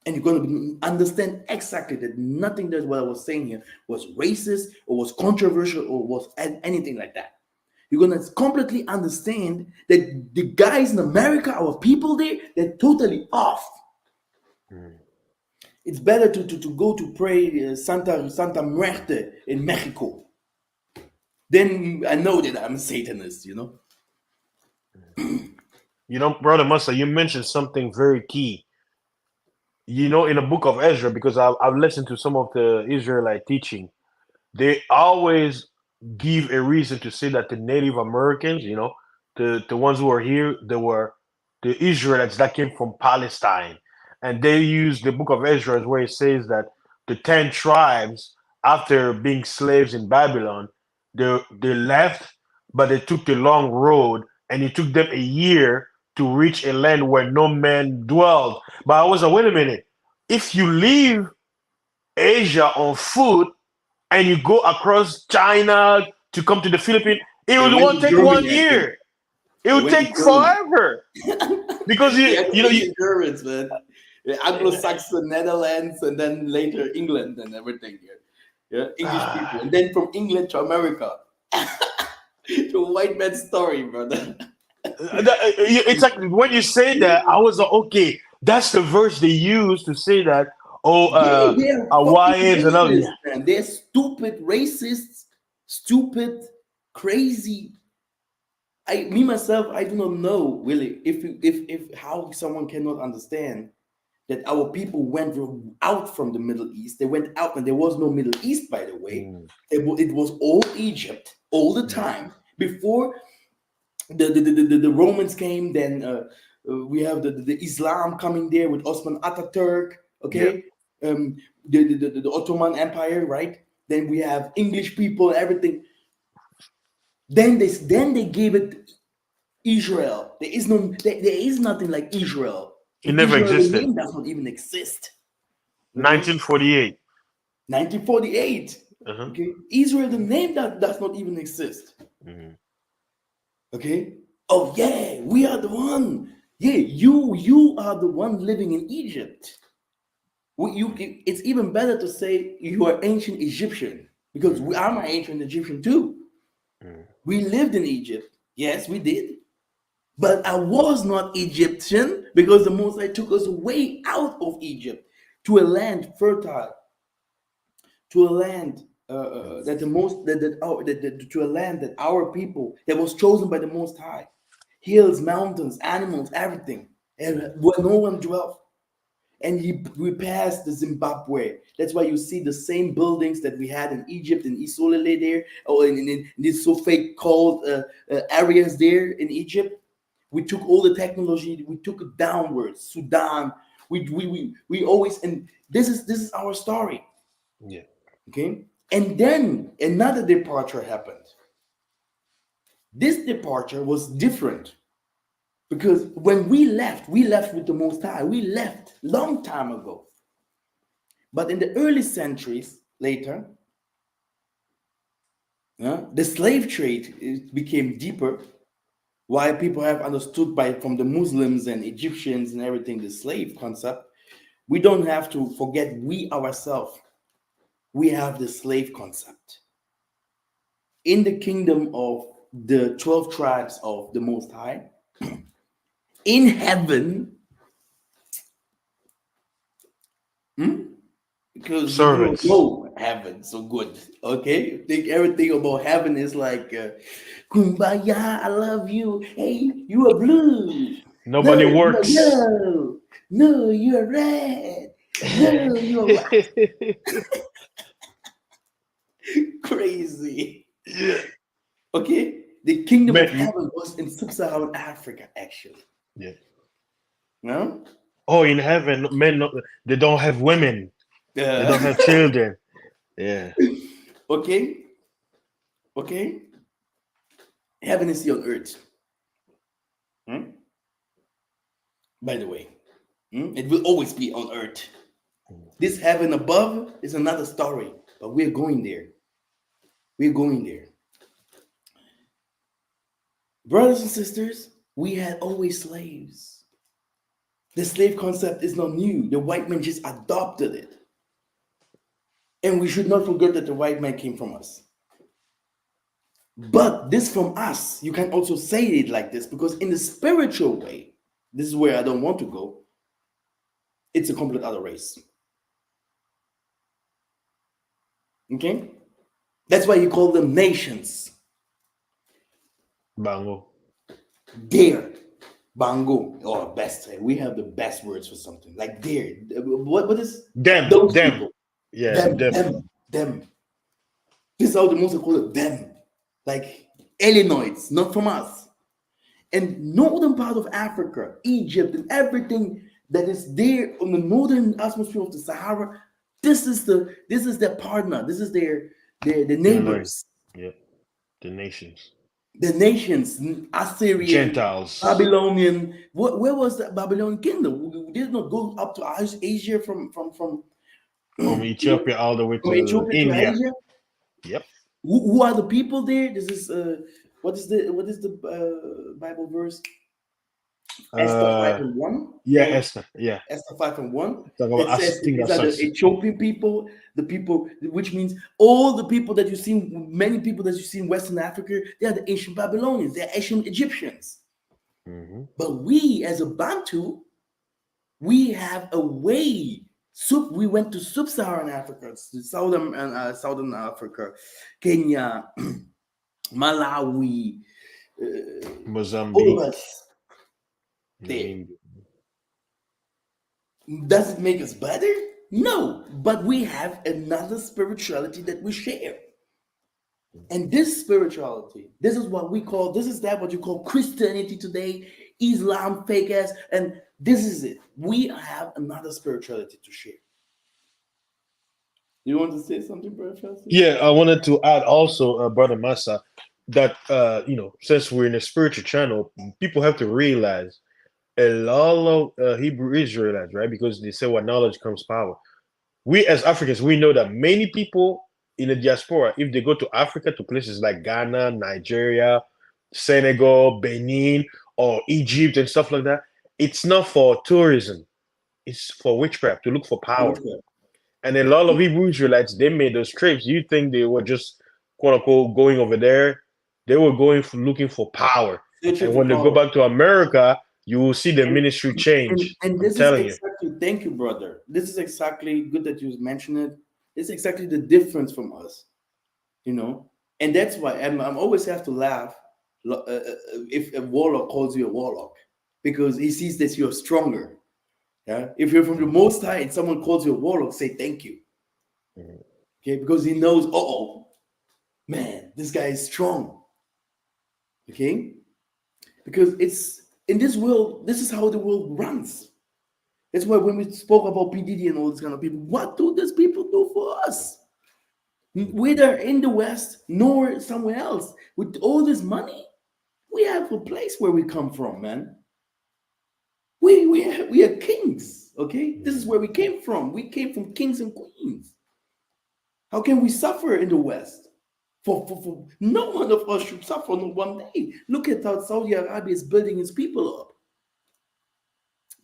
and you're gonna understand exactly that nothing that what I was saying here was racist or was controversial or was anything like that. You're gonna completely understand that the guys in America, our people there, they're totally off. Mm. It's better to go to pray Santa Muerte in Mexico. Then I know that I'm a Satanist, you know? You know, Brother Musa, you mentioned something very key. You know, in the book of Ezra, because I've listened to some of the Israelite teaching, they always give a reason to say that the Native Americans, you know, the ones who are here, they were the Israelites that came from Palestine. And they use the book of Ezra where it says that the 10 tribes, after being slaves in Babylon, they left, but they took the long road, and it took them a year to reach a land where no man dwelled. But I was like, wait a minute. If you leave Asia on foot, and you go across China to come to the Philippines, it They would went won't to take Germany, one I think. year. It They would went to take Germany. forever because They had you know you. ancient Germans, man. The Anglo-Saxon Netherlands and then later England and everything. Yeah, yeah, English people. And then from England to America. To a white man's story, brother. It's like when you say that, I was like, okay, that's the verse they use to say that. Oh, Yeah, they're fucking YNs and all. racists, Yeah. man. They're stupid racists, stupid, crazy. Me myself, I do not know really if how someone cannot understand that our people went out from the Middle East. They went out, and there was no Middle East, by the way. Mm, It was all Egypt all the yeah. time before the Romans came. Then we have the Islam coming there with Osman Ataturk. Yeah. Okay, um, the Ottoman Empire, right? Then we have English people, everything. Then they gave it Israel. There is nothing like Israel. It In never Israel, the existed. name does not even exist. Okay, 1948. 1948. Uh-huh. Okay, Israel, the name that does not even exist. Mhm. Okay. Oh yeah, we are the one. Yeah, you are the one living in Egypt. It's even better to say you are ancient Egyptian because Mhm. I'm an ancient Egyptian too. Mhm. We lived in Egypt. Yes, we did. But I was not Egyptian because the Most High took us way out of Egypt to a land fertile, to a land that the most that to a land that our people that was chosen by the Most High, hills, mountains, animals, everything, and where no one dwelt. And we passed the Zimbabwe. That's why you see the same buildings that we had in Egypt, in Isolele there, or in these so fake called areas there in Egypt. We took all the technology, we took it downwards. Sudan. We always, and this is our story. Yeah. Okay. And then another departure happened. This departure was different because when we left with the Most High. We left long time ago. But in the early centuries later, the slave trade became deeper. Why people have understood by from the Muslims and Egyptians and everything the slave concept. We don't have to forget we ourselves. We have the slave concept in the kingdom of the 12 tribes of the Most High. In heaven, because you do not Servants. know heaven so good. Okay, you think everything about heaven is like kumbaya, I love you. Hey, you are blue. No, Nobody you are works. yellow. No, you are red. No, you are white. Crazy. Yeah. Okay, the kingdom of Man, heaven was in sub-Saharan Africa, actually. yeah. No, Oh, in heaven, men, they don't have women. They don't have children. Yeah. Okay, okay. Heaven is here on earth. Hmm? By the way, it will always be on earth. This heaven above is another story, but we're going there. We're going there. Brothers and sisters, we had always slaves. The slave concept is not new. The white man just adopted it. And we should not forget that the white man came from us. But this from us, you can also say it like this because in the spiritual way, this is where I don't want to go, it's a complete other race. Okay? That's why you call them nations. Bango. There. Bango. Or best. We have the best words for something. Like there. What is Them. those Them. people? Yeah. Them, Them. them, them. This is how the Muslims call it them. Like alienoids, not from us. And northern part of Africa, Egypt, and everything that is there on the northern atmosphere of the Sahara, this is their partner. This is their They're learning. neighbors, Yeah. The nations. the nations, Assyrian, Gentiles. Babylonian. Where was the Babylonian kingdom? We did not go up to Asia from From Ethiopia all the way from to Ethiopia to India. Asia. Yep. Who are the people there? This is what is the Bible verse? Esther 5 Uh and 1. yeah, Esther. Yeah. Esther 5 and 1 Talk about that says thing these that are the sucks. Ethiopian people, the people, which means all the people that you see, many people that you see in Western Africa, they are the ancient Babylonians, they're ancient Egyptians. Mm-hmm. But we, as a Bantu, we have a way. We went to sub-Saharan Africa, southern Africa, Kenya, Malawi, all of Mozambique. us there. Namibia. Does it make us better? No, but we have another spirituality that we share. And this spirituality, this is what we call, this is that what you call Christianity today, Islam, fake ass, and this is it. We have another spirituality to share. You want to say something, Brother Chelsea? Yeah, I wanted to add also, Brother Massa, that since we're in a spiritual channel, people have to realize a lot of Hebrew Israelites, right? Because they say, "What knowledge comes power." We as Africans, we know that many people in the diaspora, if they go to Africa, to places like Ghana, Nigeria, Senegal, Benin, or Egypt and stuff like that, it's not for tourism. It's for witchcraft, to look for power. Witchcraft. And a lot of Hebrew Israelites, they made those trips. You think they were just quote unquote going over there? They were going for looking for power. Searching And for when they go power. back to America, you will see the And, ministry change. and I'm this is telling you. exactly, thank you, brother. This is exactly good that you mentioned it. It's exactly the difference from us, you know. And that's why I'm always have to laugh if a warlock calls you a warlock because he sees that you're stronger. Yeah. If you're from the Most High and someone calls you a warlock, say thank you. Mhm. Okay, because he knows, oh man, this guy is strong. Okay, because it's in this world, this is how the world runs. That's why when we spoke about PDD and all this kind of people, what do these people do for us? Whether in the West nor somewhere else, with all this money, we have a place where we come from, man. We are kings, okay? This is where we came from. We came from kings and queens. How can we suffer in the West? For no one of us should suffer on one day. Look at how Saudi Arabia is building its people up.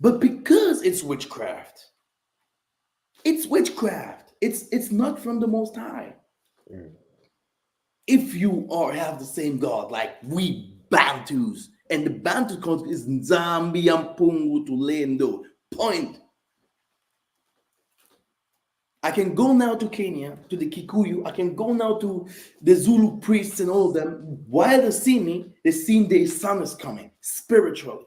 But because it's witchcraft, it's witchcraft. It's not from the Most High. Mm. If you are have the same God, like we Bantus, and the Bantu country is Nzambi Pungu Tulendo. Point. I can go now to Kenya, to the Kikuyu. I can go now to the Zulu priests and all of them. While they see me, they see their son is coming spiritually.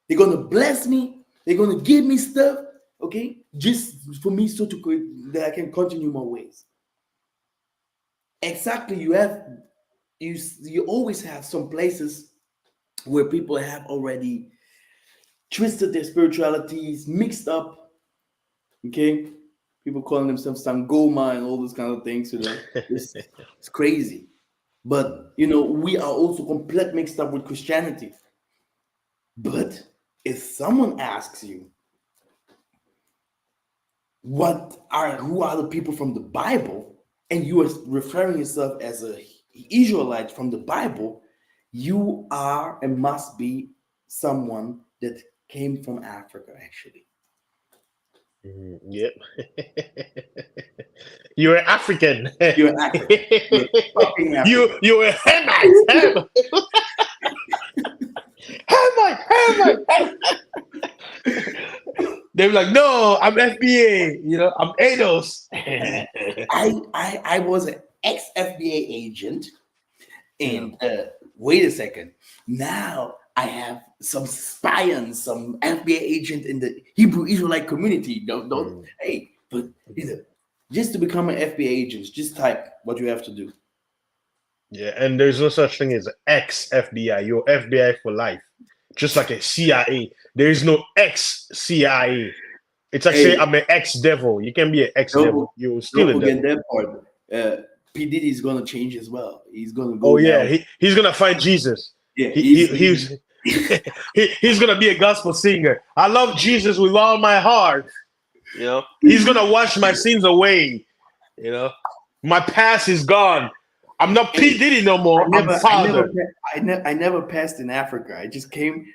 They're going to bless me. They're going to give me stuff, okay? Just for me so that I can continue my ways. Exactly. You always have some places where people have already twisted their spiritualities, mixed up, okay? People calling themselves Sangoma and all those kind of things. It's crazy. But we are also complete mixed up with Christianity. But if someone asks you, who are the people from the Bible, and you are referring yourself as a Israelite from the Bible, you are and must be someone that came from Africa, actually. Yep. You're African. You're African. You're fucking African. You're a Hamite. Hamite. They were like, no, I'm FBA. I'm ADOS. I was an ex-FBA agent, and wait a second. Now I have some spy on some FBA agent in the Hebrew Israelite community. Don't hey, but just to become an FBA agent, just type what you have to do. Yeah, and there's no such thing as ex-FBI. You're FBI for life. Just like a CIA. There is no ex-CIA. It's like saying I'm an ex-devil. You can be an ex-devil. You're still a devil. That part. P. Diddy is going to change as well. He's going to go. Oh, yeah. He's going to find Jesus. Yeah, he's going to be a gospel singer. I love Jesus with all my heart. He's going to wash my sins away. My past is gone. I'm not P. Diddy no more. I'm Father. I never passed in Africa. I just came,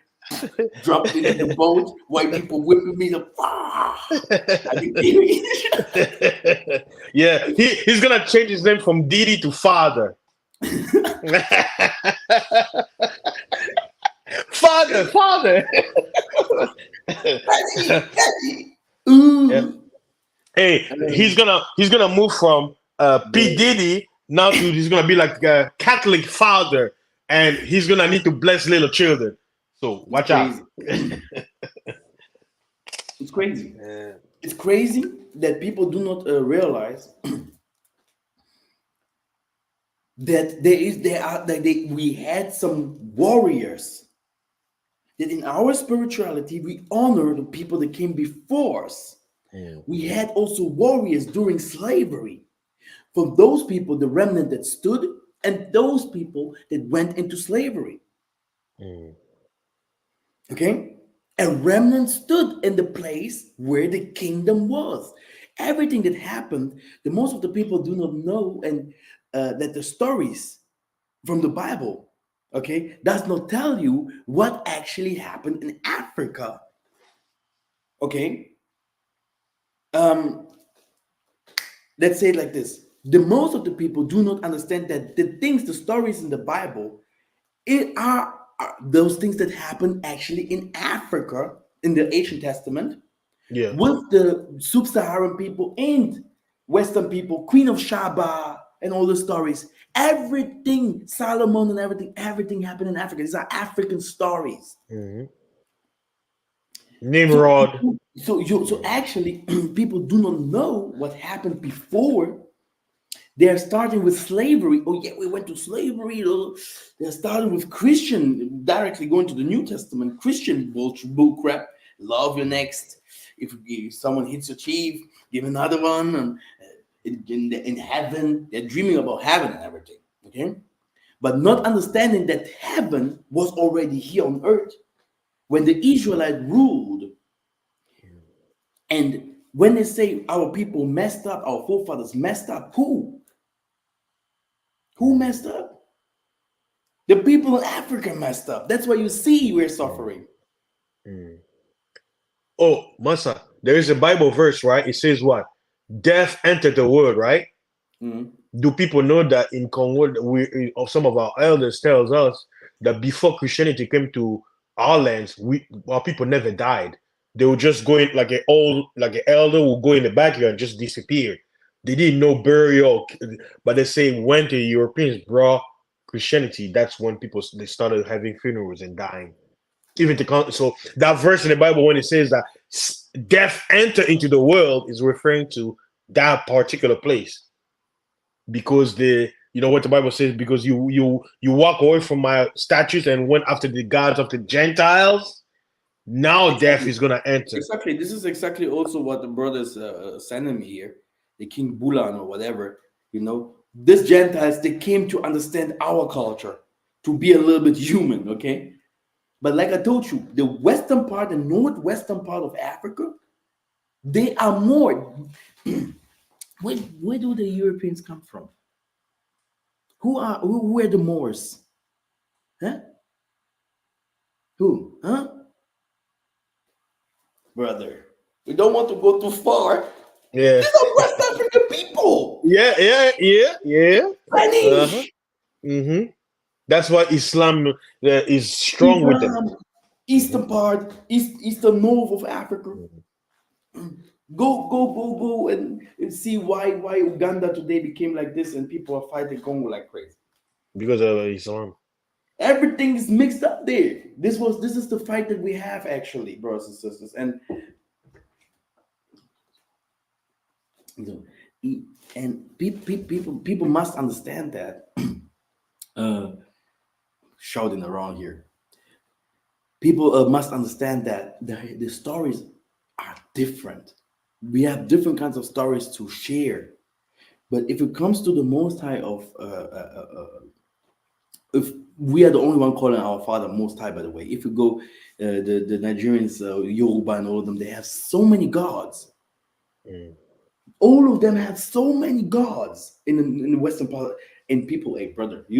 dropped into the boat, white people whipping me up. Yeah, he's going to change his name from Diddy to Father. Father. Yeah. Hey, he's gonna move from P. Diddy now to he's gonna be like a Catholic father, and he's gonna need to bless little children. So watch out. It's crazy. It's crazy that people do not realize that we had some warriors. That in our spirituality we honor the people that came before us. We had also warriors during slavery. For those people, the remnant that stood, and those people that went into slavery. Okay? A remnant stood in the place where the kingdom was. Everything that happened, the most of the people do not know, and that the stories from the Bible, okay, does not tell you what actually happened in Africa. Okay? Let's say it like this. The most of the people do not understand that the stories in the Bible, it are those things that happen actually in Africa in the Ancient Testament, with the sub-Saharan people and Western people, Queen of Shaba and all the stories. Everything, Solomon and everything happened in Africa. These are African stories. Nimrod. So actually, people do not know what happened before. They're starting with slavery. Oh yeah, we went to slavery. They're starting with Christian, directly going to the New Testament, Christian bull crap. Love your next. If someone hits your chief, give another one. And in heaven, they're dreaming about heaven and everything. Okay, but not understanding that heaven was already here on earth when the Israelites ruled. And when they say our people messed up, our forefathers messed up, who? Who messed up? The people in Africa messed up. That's why you see we're suffering. Oh, Masa, there is a Bible verse, right? It says what? Death entered the world, right? Do people know that in Congo, some of our elders tells us that before Christianity came to our lands, our people never died. They would just go in like an elder will go in the backyard and just disappear. They didn't know burial, but they say when the Europeans brought Christianity, that's when they started having funerals and dying. So that verse in the Bible, when it says that death entered into the world, is referring to that particular place, because what the Bible says, because you walk away from my statutes and went after the gods of the Gentiles. Now death Exactly. is gonna enter. Exactly. This is exactly also what the brothers sending me here, the King Bulan or whatever. These Gentiles, they came to understand our culture, to be a little bit human. Okay, but like I told you, the western part, the northwestern part of Africa, they are more. Where do the Europeans come from? Who are the Moors? Huh? Who? Huh? Brother, we don't want to go too far. Yeah, These are West African people. yeah. Uh-huh. Spanish, hmm That's why Islam is strong with them. Islam, hmm eastern part, eastern north of Africa. Go and see why Uganda today became like this and people are fighting Congo like crazy. Because of Islam. Everything is mixed up there. This is the fight that we have actually, brothers and sisters. And you know, people must understand that. uh Shouting around here. People must understand that the stories are different. We have different kinds of stories to share. But if it comes to the Most High if we are the only one calling our Father Most High, by the way, if you go, the Nigerians, Yoruba, and all of them, they have so many gods. Mm. All of them have so many gods in the Western part. And people, hey brother, they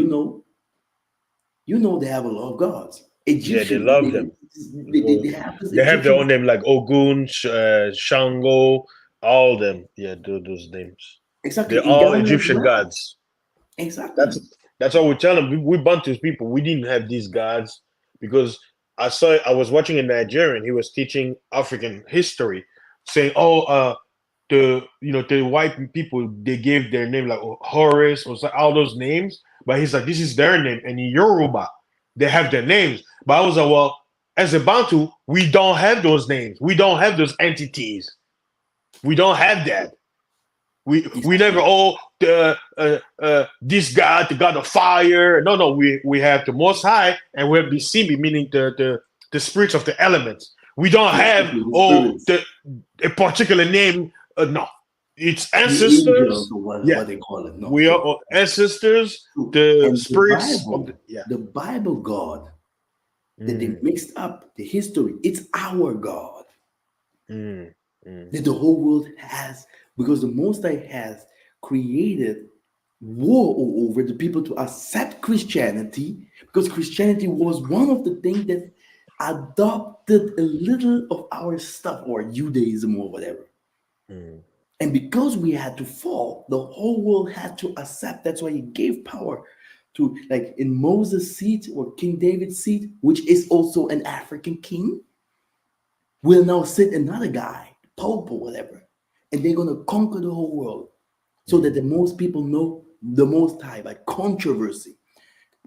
have a lot of gods. Yeah, they Egyptian, love they, them. they, they, Oh, they have this they have their Egyptian. own name like Ogun, Shango, all them. Yeah, those names. Exactly, They're in all Ghana as Egyptian well. gods. That's Exactly. that's what we tell them. We Bantus people, we didn't have these gods because I was watching a Nigerian. He was teaching African history, saying, "Oh, the white people they gave their name like Horace or all those names, but he's like this is their name, and in Yoruba they have their names." But I was like, well, as a Bantu, we don't have those names. We don't have those entities. We don't have that. We never Exactly. the this God, the God of fire. No. We have the Most High, and we have the Simbi, meaning the spirits of the elements. We don't have Exactly. The spirits, the a particular name. No, it's the angels, ancestors. or Yeah, what they call it. No, we are true. ancestors. True. The And the spirits of Bible, yeah. the Bible God that they Mm, mixed up the history, it's our God mm, mm, that the whole world has, because the Most High has created war over the people to accept Christianity, because Christianity was one of the things that adopted a little of our stuff, or Judaism or whatever. mm, And because we had to fall, the whole world had to accept. That's why he gave power to, like in Moses' seat or King David's seat, which is also an African king, will now sit another guy, Pope or whatever, and they're gonna conquer the whole world so that the mm, most people know the Most High by controversy.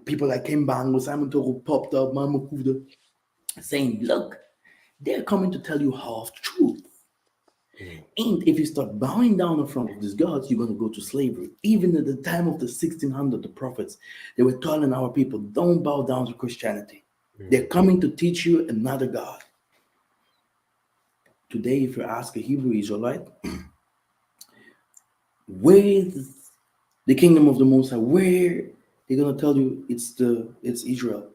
People like Kimbango, Simon Toro popped up, Mama Kuda, saying, look, they're coming to tell you half truth. mm, And if you start bowing down in front of these gods, you're going to go to slavery. Even at the time of the 1600, the prophets, they were telling our people, don't bow down to Christianity. They're mm, coming to teach you another God. Today, if you ask a Hebrew Israelite, where is the kingdom of the Most High? Where? They're going to tell you it's Israel.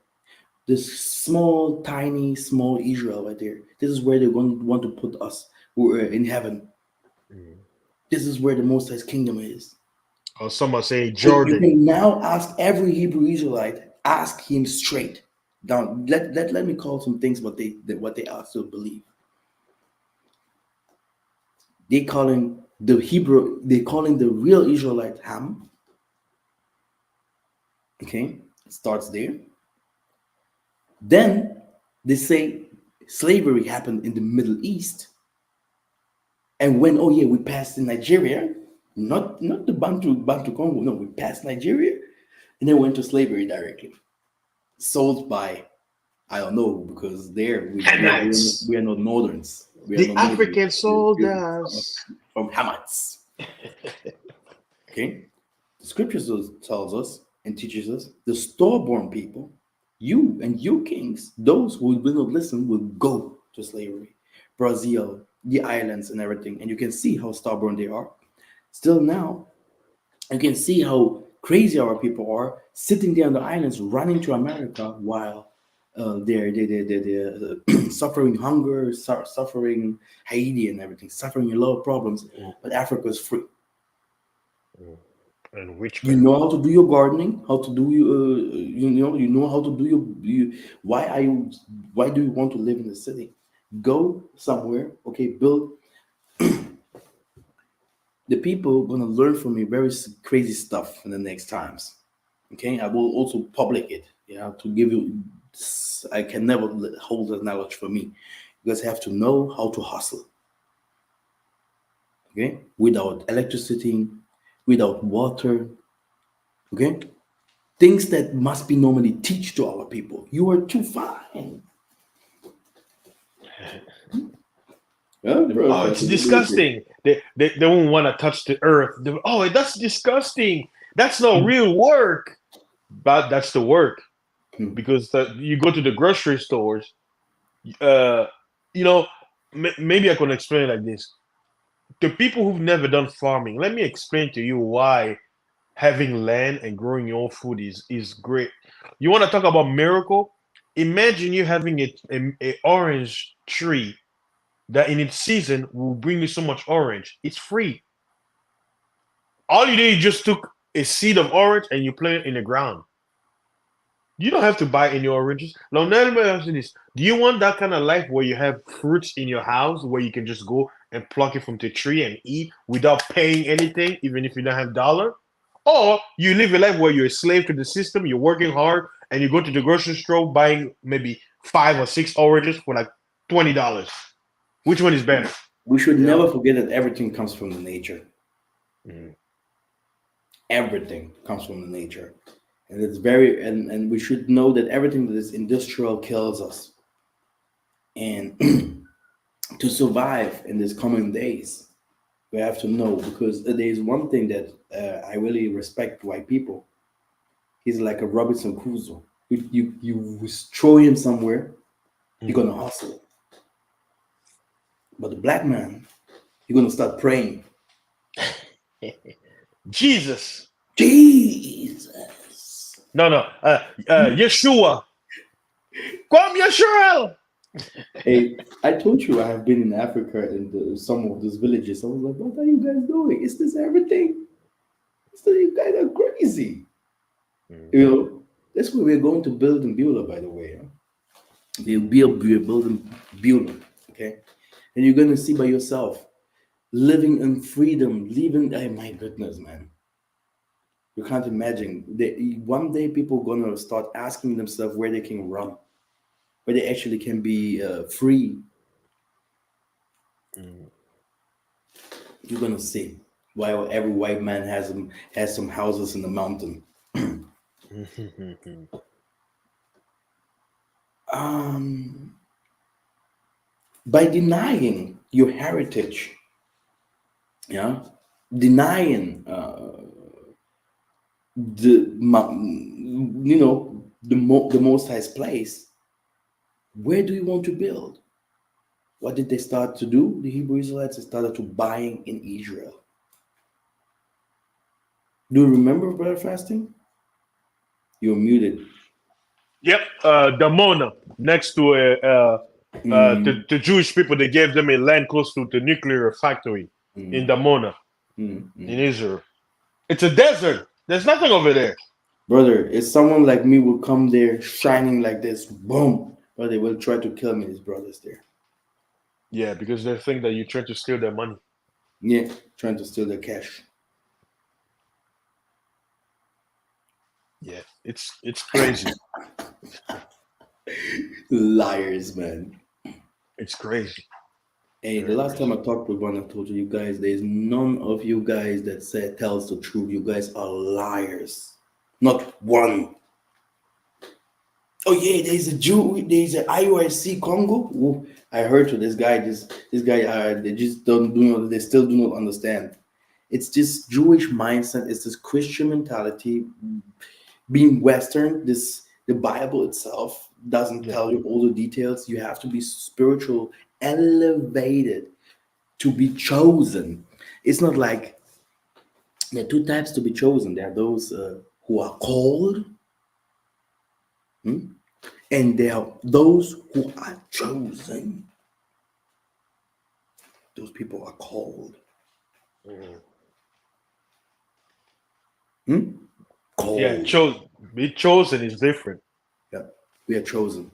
This small, tiny, small Israel right there. This is where they're going to want to put us. We're in heaven. mm. This is where the Most High's kingdom is. Or some are saying You Jordan. can now ask every Hebrew Israelite, ask him straight. Now, let me call some things what they also believe. They calling the real Israelite Ham. Okay, it starts there. Then they say slavery happened in the Middle East. And when, oh yeah, we passed in Nigeria, not the Bantu Congo, no, we passed Nigeria and then went to slavery directly. Sold by, I don't know, because there Hamites. we are not northerns. We are The not northern. African We're soldiers. from Hamites. Okay? The scriptures tells us and teaches us the store-born people, You and you kings, those who will not listen, will go to slavery. Brazil, the islands, and everything. And you can see how stubborn they are. Still now, you can see how crazy our people are sitting there on the islands running to America while they're suffering hunger, suffering Haiti and everything, suffering a lot of problems. Mm, But Africa is free. mm. And You witchcraft. know how to do your gardening, how to do you know how to do you. Why are you? Why do you want to live in the city? Go somewhere, okay? Build. The people gonna learn from me very crazy stuff in the next times. Okay, I will also public it. Yeah, to give you. I can never hold that knowledge for me. You guys have to know how to hustle. Okay, without electricity, without water. Okay, things that must be normally teach to our people. You are too fine. Yeah, bro, Oh, it's Pastor, what do you think? disgusting. They won't want to touch the earth. Oh, that's disgusting. That's not real work. But that's the work Hmm. because you go to the grocery stores. Uh, you know, maybe I can explain it like this. The people who've never done farming, let me explain to you why having land and growing your own food is great. You want to talk about miracle? Imagine you having a orange tree that in its season will bring you so much orange. It's free. All you did, you just took a seed of orange and you plant it in the ground. You don't have to buy any oranges. Now, let me ask you this: do you want that kind of life where you have fruits in your house where you can just go and pluck it from the tree and eat without paying anything, even if you don't have dollar? Or you live a life where you're a slave to the system, you're working hard, and you go to the grocery store buying maybe 5 or 6 oranges for like $20. Which one is better? We should You know? never forget that everything comes from the nature. Mhm. Everything comes from the nature, and it's very and we should know that everything that is industrial kills us. And to survive in these coming days, we have to know because there is one thing that I really respect white people. He's like a Robinson Crusoe. You throw him somewhere, he's Mhm. gonna hustle. But the black man, he's gonna start praying. Jesus. Jesus. No, no. Yeshua. Come, Yeshua. Hey, I told you I have been in Africa in some of those villages. I was like, what are you guys doing? Is this everything? You guys are crazy. You Mhm. know, that's where we're going to build in Beulah, by the way. Huh? We're building Beulah, okay? And you're going to see by yourself, living in freedom, living, oh my goodness, man. You can't imagine. One day people are going to start asking themselves where they can run, where they actually can be free. Mhm. You're going to see why every white man has some houses in the mountain. Um, by denying your heritage, yeah, denying the most highest place. Where do you want to build? What did they start to do? The Hebrew Israelites started to buying in Israel. Do you remember brother fasting? You're muted. Yep, Damona, next to Mm, the Jewish people, they gave them a land close to the nuclear factory in mm, Damona, mm, in mm. Israel. It's a desert. There's nothing over there. Brother, if someone like me will come there shining like this, boom, but they will try to kill me. His brothers there, Yeah, because they think that you're trying to steal their money. yeah, trying to steal their cash. Yeah, it's crazy. Liars, man. It's crazy. Hey, the Very last time crazy. I talked with one, I told you guys there's none of you guys that said tells the truth. You guys are liars. Not one. Oh yeah, there's a Jew. There's an IORC Congo. Ooh, I heard to this guy. This guy. They just don't do not. They still do not understand. It's this Jewish mindset. It's this Christian mentality being Western. The Bible itself doesn't Yeah. tell you all the details. You have to be spiritual, elevated to be chosen. It's not like there are two types to be chosen. There are those who are called, and there are those who are chosen. Those people are called. Mhm. Yeah. Called. Be chosen is different. Yeah, we are chosen.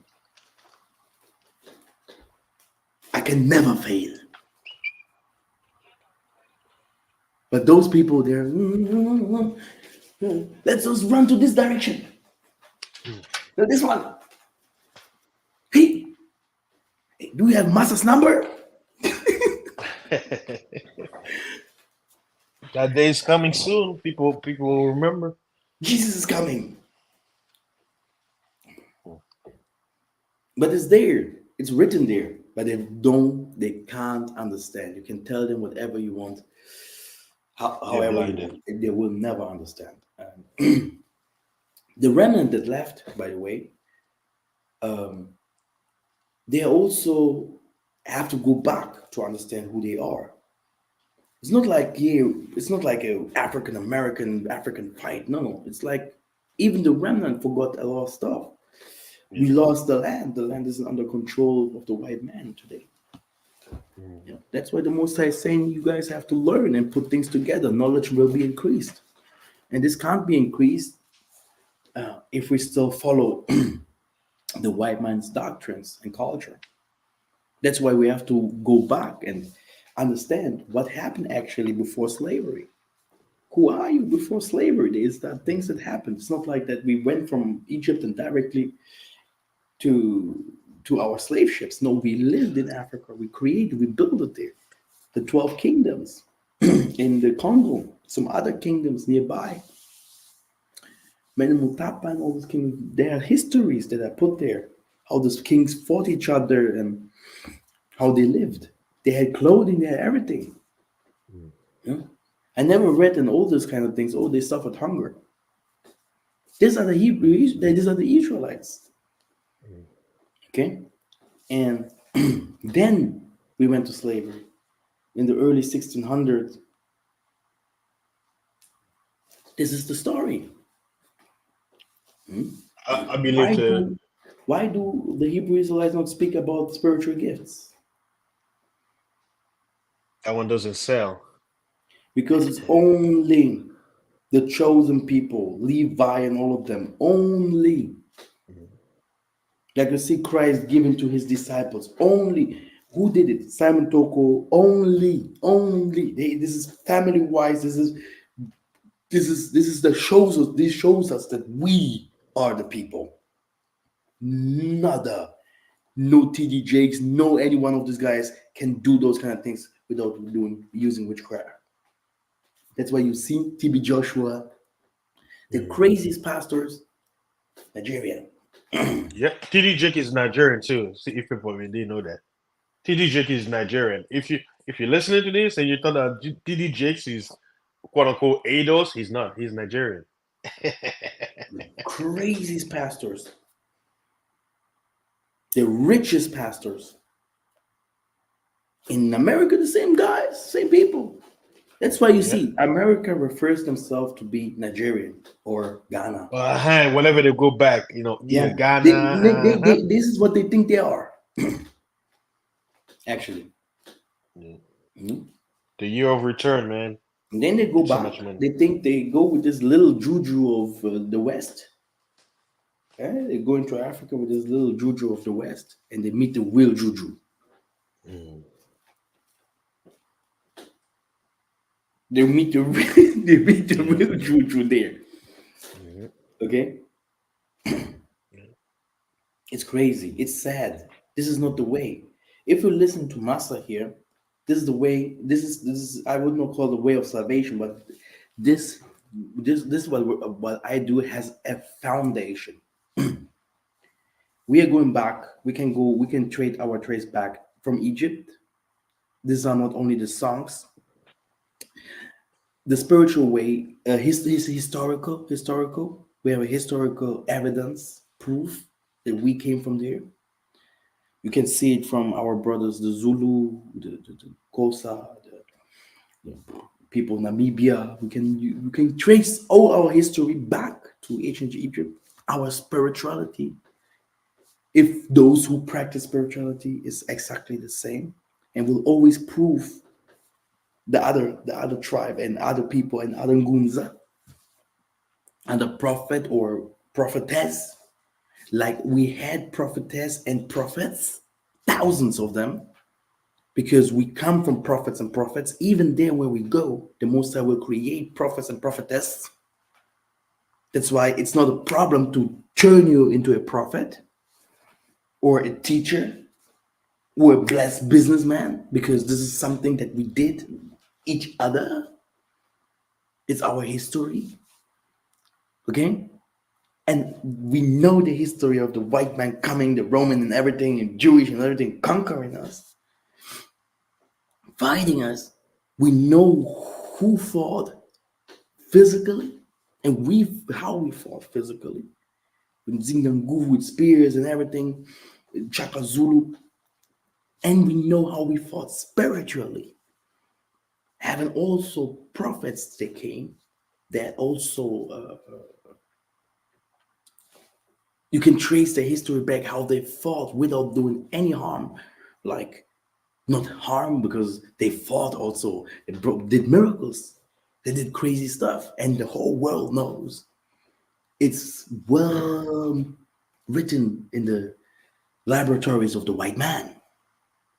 I can never fail. But those people, they're let's just run to this direction. Now this one. Hey, do we have Master's number? That day is coming soon. People will remember. Jesus is coming. But it's there. It's written there. But they can't understand. You can tell them whatever you want, They're however you blinded. want. They will never understand. The remnant that left, by the way, um, they also have to go back to understand who they are. It's not like it's not like a African fight. No, it's like even the remnant forgot a lot of stuff. We Yeah. lost the land. The land isn't under control of the white man today. Mhm. That's why the Most High is saying you guys have to learn and put things together. Knowledge will be increased, and this can't be increased if we still follow the white man's doctrines and culture. That's why we have to go back and understand what happened actually before slavery. Who are you before slavery? There's that things that happened. It's not like that we went from Egypt and directly to our slave ships. No, we lived in Africa. We built it there. The 12 kingdoms in the Congo, some other kingdoms nearby. Menemutapa and all those kingdoms, there are histories that are put there. How those kings fought each other and how they lived. They had clothing, they had everything. Yeah? I never read in all those kind of things, oh, they suffered hunger. These are the Hebrews, these are the Israelites. Okay? And then we went to slavery in the early 1600s. This is the story. I believe Why the do why do the Hebrew Israelites not speak about spiritual gifts? that one doesn't sell. Because it's only the chosen people, Levi and all of them, only like you see Christ given to his disciples. Only who did it? Simon Toko. Only. This is family wise. This is the shows us. This shows us that we are the people. Nada. No TD Jakes, no any one of these guys can do those kind of things without using witchcraft. That's why you see TB Joshua, the craziest pastors, Nigerian. Yeah, TD Jake is Nigerian too. See if people didn't know that. TD Jake is Nigerian. If you're listening to this and you thought that TD Jakes is quote unquote ADOS, he's not. He's Nigerian. Craziest pastors, the richest pastors in America, the same guys, same people. That's why you Yeah. see America refers themselves to be Nigerian or Ghana. Whenever they go back, either Yeah, Ghana, this is what they think they are, actually. yeah. Mhm. The year of return, man. And then they go Make so back. much money. They think they go with this little juju of the West. They go into Africa with this little juju of the West, and they meet the real juju. Mm. They meet the real, they meet the Yeah. real juju there. Mhm. Okay, Yeah. it's crazy. It's sad. This is not the way. If you listen to Massa here, this is the way. This is. I would not call the way of salvation, but this this is what I do has a foundation. We are going back. We can go. We can trade our trace back from Egypt. These are not only the songs, the historical. We have a historical evidence. proof that we came from there. You can see it from our brothers, the Zulu, the Kosa, the people in Namibia. We can trace all our history back to ancient Egypt. Our spirituality, if those who practice spirituality is exactly the same, and will always prove the other tribe and other people and other Ngunza and a prophet or prophetess, like we had prophetess and prophets, thousands of them, because we come from prophets and prophets. Even there where we go, the Most High will create prophets and prophetess. That's why it's not a problem to turn you into a prophet or a teacher or a blessed businessman, because this is something that we did each other. It's our history. Okay? And we know the history of the white man coming, the Roman and everything, and Jewish and everything, conquering us, fighting us. We know who fought physically, and how we fought physically. With Zingangu, with spears and everything, Chaka Zulu. And we know how we fought spiritually. Having also prophets that came, that also you can trace the history back, how they fought without doing any harm. Like, not harm, because they fought also. Did miracles. They did crazy stuff. And the whole world knows. It's well written in the laboratories of the white man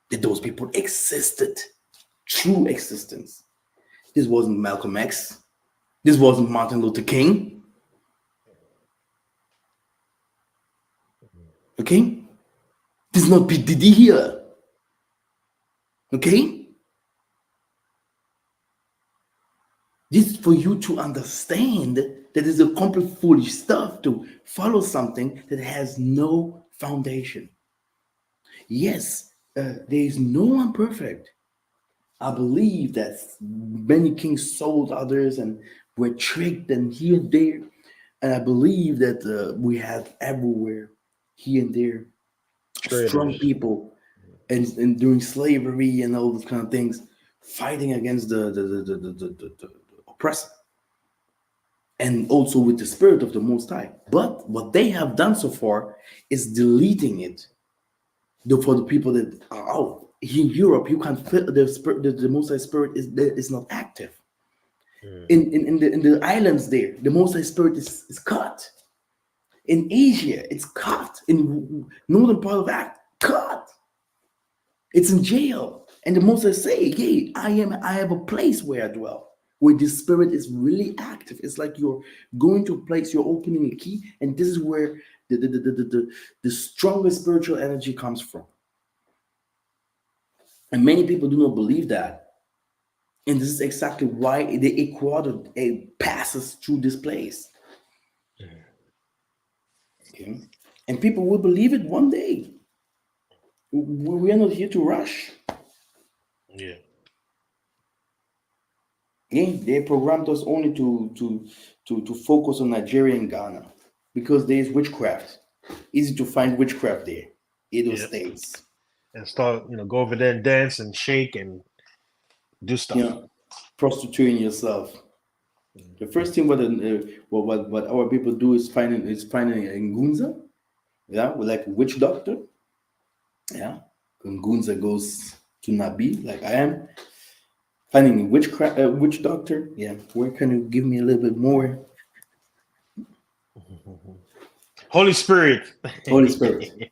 that those people existed. True existence. This wasn't Malcolm X. This wasn't Martin Luther King. Okay? This is not P. Diddy here. Okay? This is for you to understand that it's a complete foolish stuff to follow something that has no foundation. Yes, there is no one perfect. I believe that many kings sold others and were tricked and here and there. And I believe that we have everywhere, here and there, strong Traders. people and during slavery and all those kind of things, fighting against the oppressor. And also with the spirit of the Most High. But what they have done so far is deleting it. For the people that are out in Europe, you can't feel the spirit. The Most High Spirit is not active. Mm. In the islands there, the Most High Spirit is cut. In Asia, it's cut. In northern part of Africa, cut. It's in jail. And the Most High say, "Hey, I have a place where I dwell, where this spirit is really active." It's like you're going to a place, you're opening a key, and this is where the strongest spiritual energy comes from. And many people do not believe that. And this is exactly why the equator passes through this place. Okay? And people will believe it one day. We are not here to rush. Yeah. Yeah, they programmed us only to focus on Nigeria and Ghana because there is witchcraft. Easy to find witchcraft there in those Yeah. states. And start, go over there and dance and shake and do You stuff. know, prostituting yourself. The first thing what our people do is finding a ngunza, yeah, with like a witch doctor, yeah. Ngunza goes to Nabi, like I am, finding a witch doctor, yeah. Where can you give me a little bit more? Holy Spirit. Holy Spirit,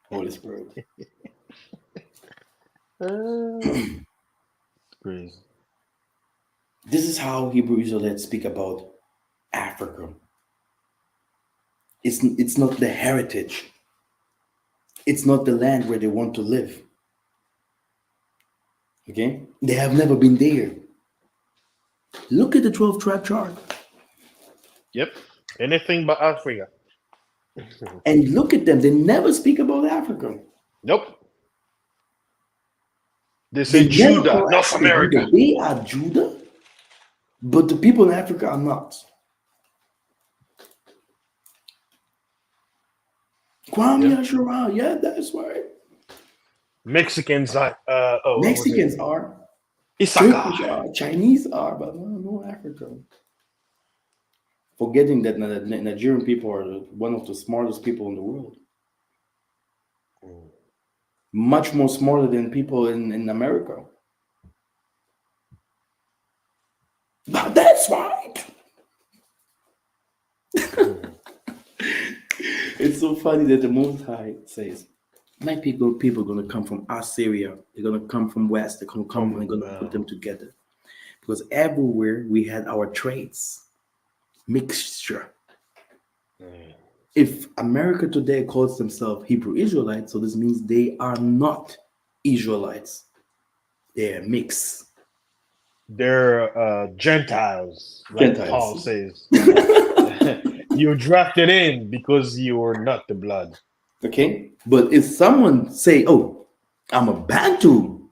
Holy Spirit. Crazy. This is how Hebrew Israelites speak about Africa. It's not the heritage. It's not the land where they want to live. Okay, they have never been there. Look at the 12 tribe chart Yep. Anything but Africa. and look at them. They never speak about Africa. Nope. They They say never Judah, call North Africa Judah. America. They are Judah, but the people in Africa are not. Kwame Yeah. Ashraf, yeah, that's right. Mexicans like what was it? Mexicans are, Isaka. Turkish are, Chinese are, but no Africa. Forgetting that Nigerian people are one of the smartest people in the world, much more smarter than people in America. But that's right. Mhm. It's so funny that the Most High says, "My people are gonna come from Assyria. They're gonna come from West. They're gonna come. They're From gonna put them together because everywhere we had our traits mixture. mm, If America today calls themselves Hebrew Israelites, so this means they are not Israelites. They're mixed they're Gentiles, like Gentiles. Paul says. You're drafted in because you're not the blood. Okay, but if someone say, "Oh, I'm a Bantu,"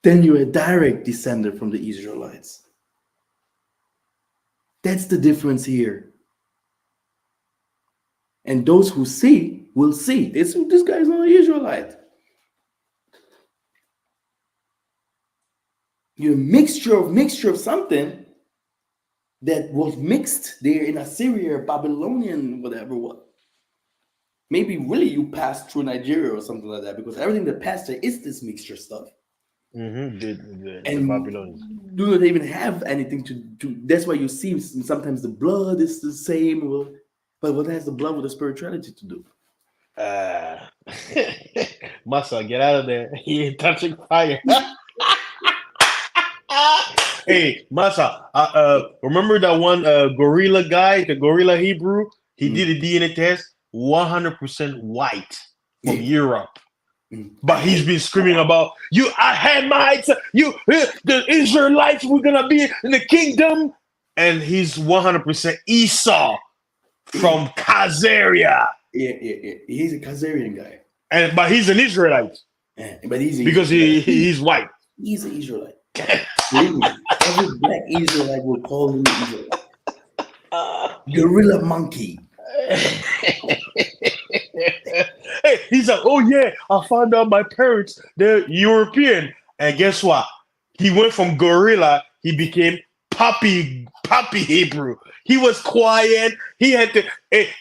then you're a direct descendant from the Israelites. That's the difference here. And those who see will see. This guy is not an Israelite. You're a mixture of something that was mixed there in Assyria, Babylonian, whatever. What? Maybe really you passed through Nigeria or something like that because everything that passed there is this mixture stuff. The And Babylonians. do not even have anything to do. That's why you see sometimes the blood is the same. But what has the blood with the spirituality to do? Uh, Masa, get out of there. He ain't touching fire. Hey, Masa, remember that one gorilla guy, the gorilla Hebrew? He did Mm, a DNA test, 100% white from yeah. Europe. I But he's hate been screaming about, you Hamites, you the Israelites, we're gonna be in the kingdom. And he's 100% Esau yeah, from Khazaria. yeah. He's a Khazarian guy. But he's an Israelite But he's because he's white. he's an Israelite. Believe me, every black Israelite will call him an Israelite. Gorilla monkey. Hey, he's like, oh yeah, I found out my parents, they're European. And guess what? He went from gorilla, he became puppy Hebrew. He was quiet. He had to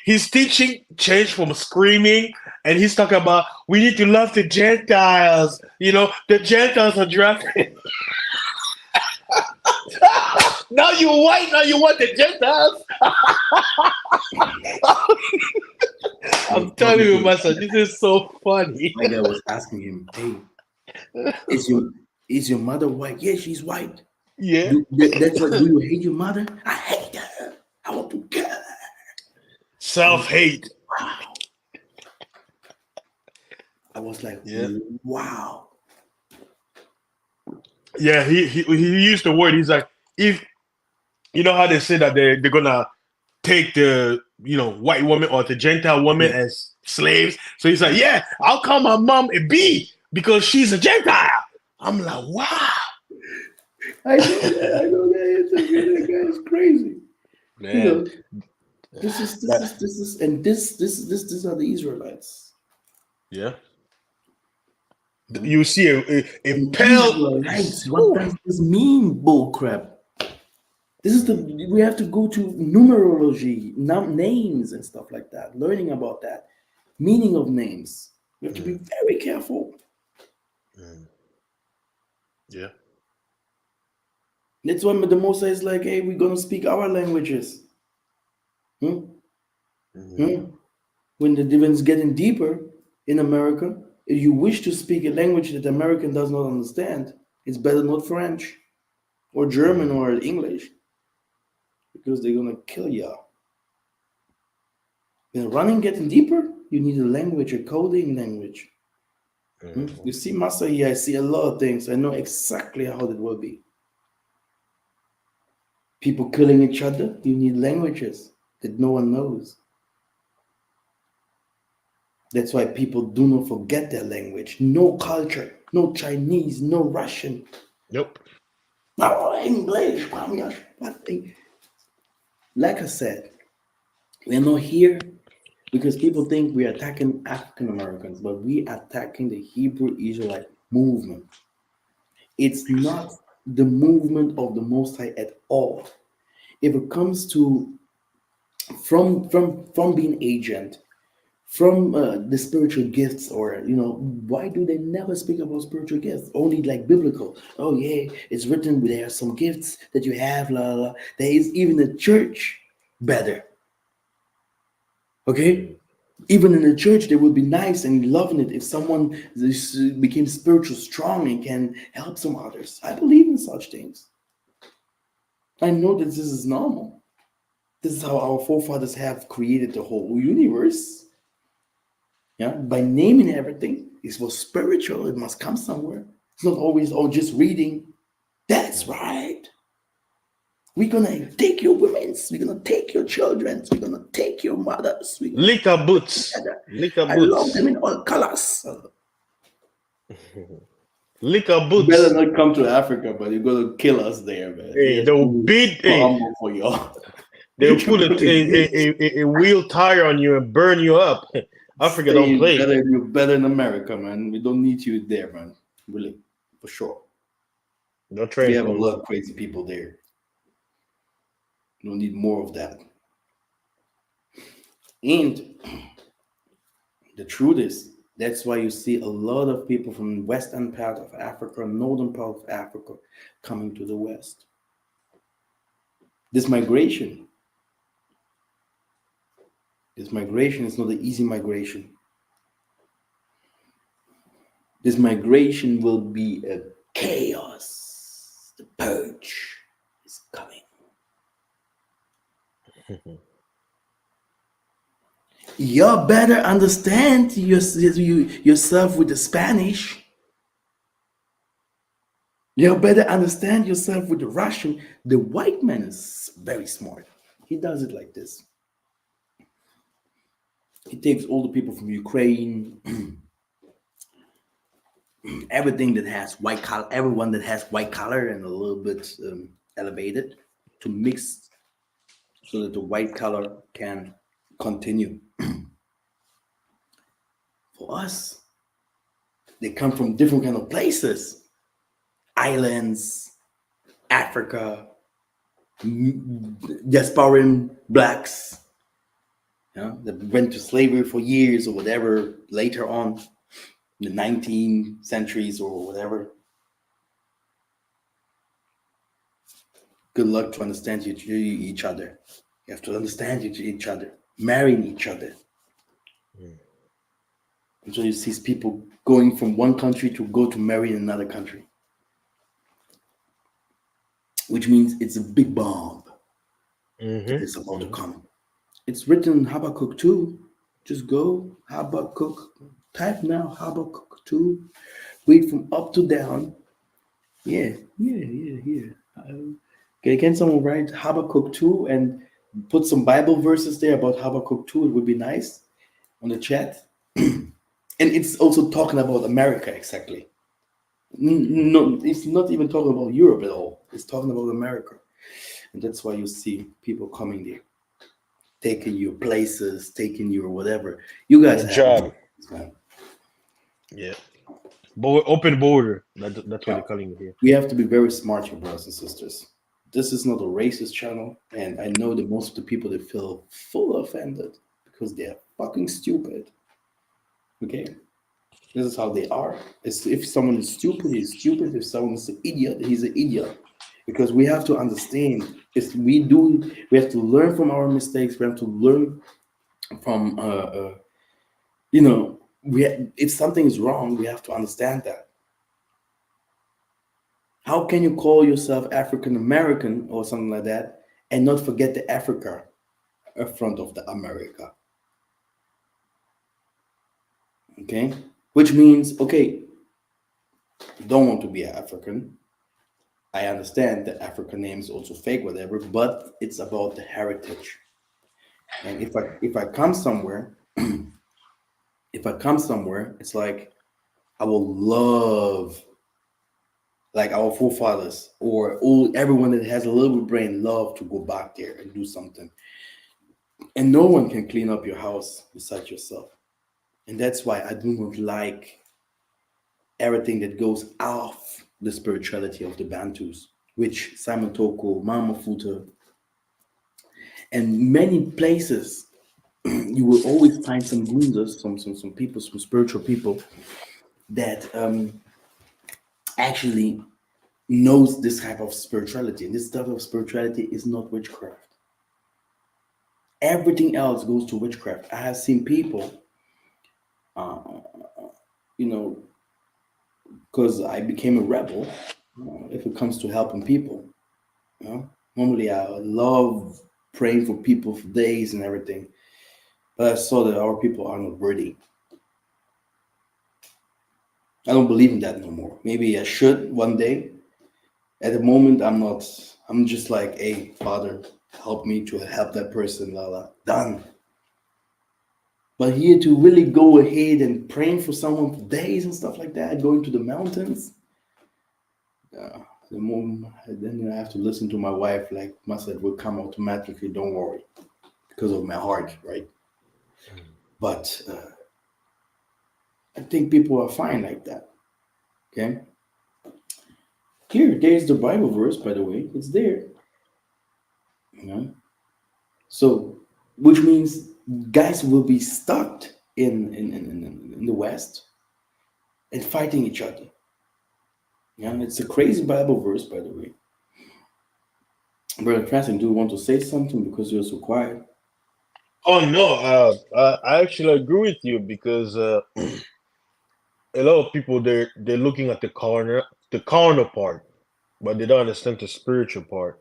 his teaching changed from screaming, and he's talking about we need to love the Gentiles. You know, the Gentiles are drafted. Now you white, now you want the Gentiles. I'm telling you, my son, this is so funny. My guy was asking him, "Hey, is your is your mother white? Yeah, she's white. Yeah. That's what. Do you hate your mother? I hate her. I want to kill her." I was Self like, hate. wow. I was like, Yeah. wow. Yeah, he used the word. He's like, if you know how they say that they're gonna take the white woman or the Gentile woman Yeah. as slaves. So he's like, yeah, I'll call my mom a B because she's a Gentile. I'm like, wow. I know that. I know that. That guy is crazy. You Man, know, that this is, and these are the Israelites. yeah. Hmm? You see a And pale. Israelites, what Whew. does this mean? Bull crap. This is the we have to go to numerology, names and stuff like that, learning about that, meaning of names. We have to be Mm, very careful. mm, yeah. That's why the Mosai is like, hey, we're gonna speak our languages. Hmm? Mm, Hmm? When the dividends getting deeper in America, if you wish to speak a language that American does not understand, it's better not French or German mm, or English because they're gonna kill you. When running getting deeper, you need a language, a coding language. You mm. see, Master here, I see a lot of things. I know exactly how it will be. People killing each other, you need languages that no one knows. That's why people do not forget their language. No culture, no Chinese, no Russian, Nope. no English. Like I said, we're not here. because people think we're attacking African Americans, but we attacking the Hebrew Israelite movement. It's not the movement of the Most High at all. If it comes to from being agent, from the spiritual gifts, or why do they never speak about spiritual gifts? Only like biblical. Oh yeah, it's written there are some gifts that you have. La la. La. There is even a church better. Okay, Mm. even in the church, they would be nice and loving it if someone became spiritual strong and can help some others. I believe in such things. I know that this is normal. This is how our forefathers have created the whole universe. Yeah, by naming everything, it was spiritual. It must come somewhere. It's not always just reading. That's right. We're gonna take your women's. We're gonna take your children's. We're gonna take your mothers. We're gonna Lick a put them boots. together. Lick a I love boots. them in all colors. Lick a You better boots. not come to Africa, but you're gonna kill us there, man. We Hey, are they'll too beat. Hey, humble for y'all. they'll You're put gonna be a wheel tire on you and burn you up. Africa don't stay play. better. You're better in America, man. We don't need you there, man. Really, for sure. Don't We train have a for lot love. of crazy people there. We don't need more of that. And the truth is, that's why you see a lot of people from the western part of Africa, northern part of Africa, coming to the west. This migration, this migration is not an easy migration. This migration will be a chaos. The purge is coming. You better understand yourself with the Spanish. You better understand yourself with the Russian. The white man is very smart. He does it like this. He takes all the people from Ukraine, everything that has white collar, everyone that has white collar and a little bit elevated, to mix so that the white collar can continue. For us, they come from different kind of places, islands, Africa, diasporan blacks, that went to slavery for years or whatever later on in the 19th centuries or whatever. Good luck to understand each other. You have to understand each other, marrying each other. Mm. And so you see people going from one country to go to marry in another country, which means it's a big bomb that is about to Mm-hmm. come. It's written in Habakkuk 2. Just go, Habakkuk, type now Habakkuk 2, read from up to down. Yeah. Okay, can someone write Habakkuk 2 and put some Bible verses there about Habakkuk 2? It would be nice on the chat. And it's also talking about America exactly. No, it's not even talking about Europe at all. It's talking about America. And that's why you see people coming there, taking your places, taking your whatever. You guys Your have no job. business, man. Yeah. Open border. That's what Yeah. they're calling it here. We have to be very smart, your brothers and sisters. This is not a racist channel, and I know that most of the people that feel full offended because they're fucking stupid. Okay, this is how they are. If someone is stupid, he's stupid. If someone is an idiot, he's an idiot. Because we have to understand, we have to learn from our mistakes. We have to learn from, if something is wrong, we have to understand that. How can you call yourself African American or something like that and not forget the Africa in front of the America? Okay, which means okay, you don't want to be an African. I understand that African name is also fake, whatever, but it's about the heritage. And if I come somewhere, if I come somewhere, it's like I will love like our forefathers or all everyone that has a little bit brain love to go back there and do something. And no one can clean up your house besides yourself. And that's why I do not like everything that goes off the spirituality of the Bantus, which Simon Toko, Mama Futa, and many places you will always find some Gundas, some people, some spiritual people that actually knows this type of spirituality. And this type of spirituality is not witchcraft. Everything else goes to witchcraft. I have seen people, you know, because I became a rebel. If it comes to helping people, you know, normally I love praying for people for days and everything. But I saw that our people are not worthy. I don't believe in that no more. Maybe I should one day. At the moment, I'm not. I'm just like, hey, Father, help me to help that person. La la, done. But here to really go ahead and praying for someone for days and stuff like that, going to the mountains. The moment then I have to listen to my wife. Like mustard will come automatically. Don't worry, because of my heart, right? But I think people are fine like that. Okay. Here, there's the Bible verse, by the way. It's there. You know. So, which means guys will be stuck in the West and fighting each other. Yeah, and it's a crazy Bible verse, by the way. Brother Preston, do you want to say something because you're so quiet? Oh no, I actually agree with you because a lot of people they're looking at the carnal part, but they don't understand the spiritual part.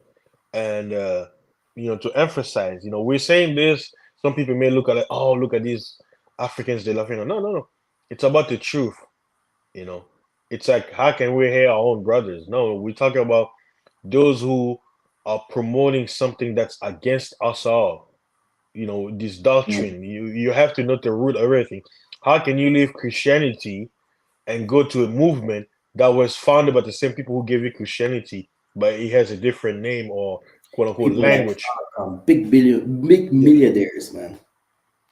And to emphasize, we're saying this. Some people may look at it. Oh, look at these Africans. They're laughing. No, no, no. It's about the truth. You know, it's like how can we hate our own brothers? No, we're talking about those who are promoting something that's against us all. This Mm. doctrine. You have to know the root of everything. How can you leave Christianity and go to a movement that was founded by the same people who gave you Christianity, but it has a different name or quote unquote People like language? big Yeah, milliardaires, man.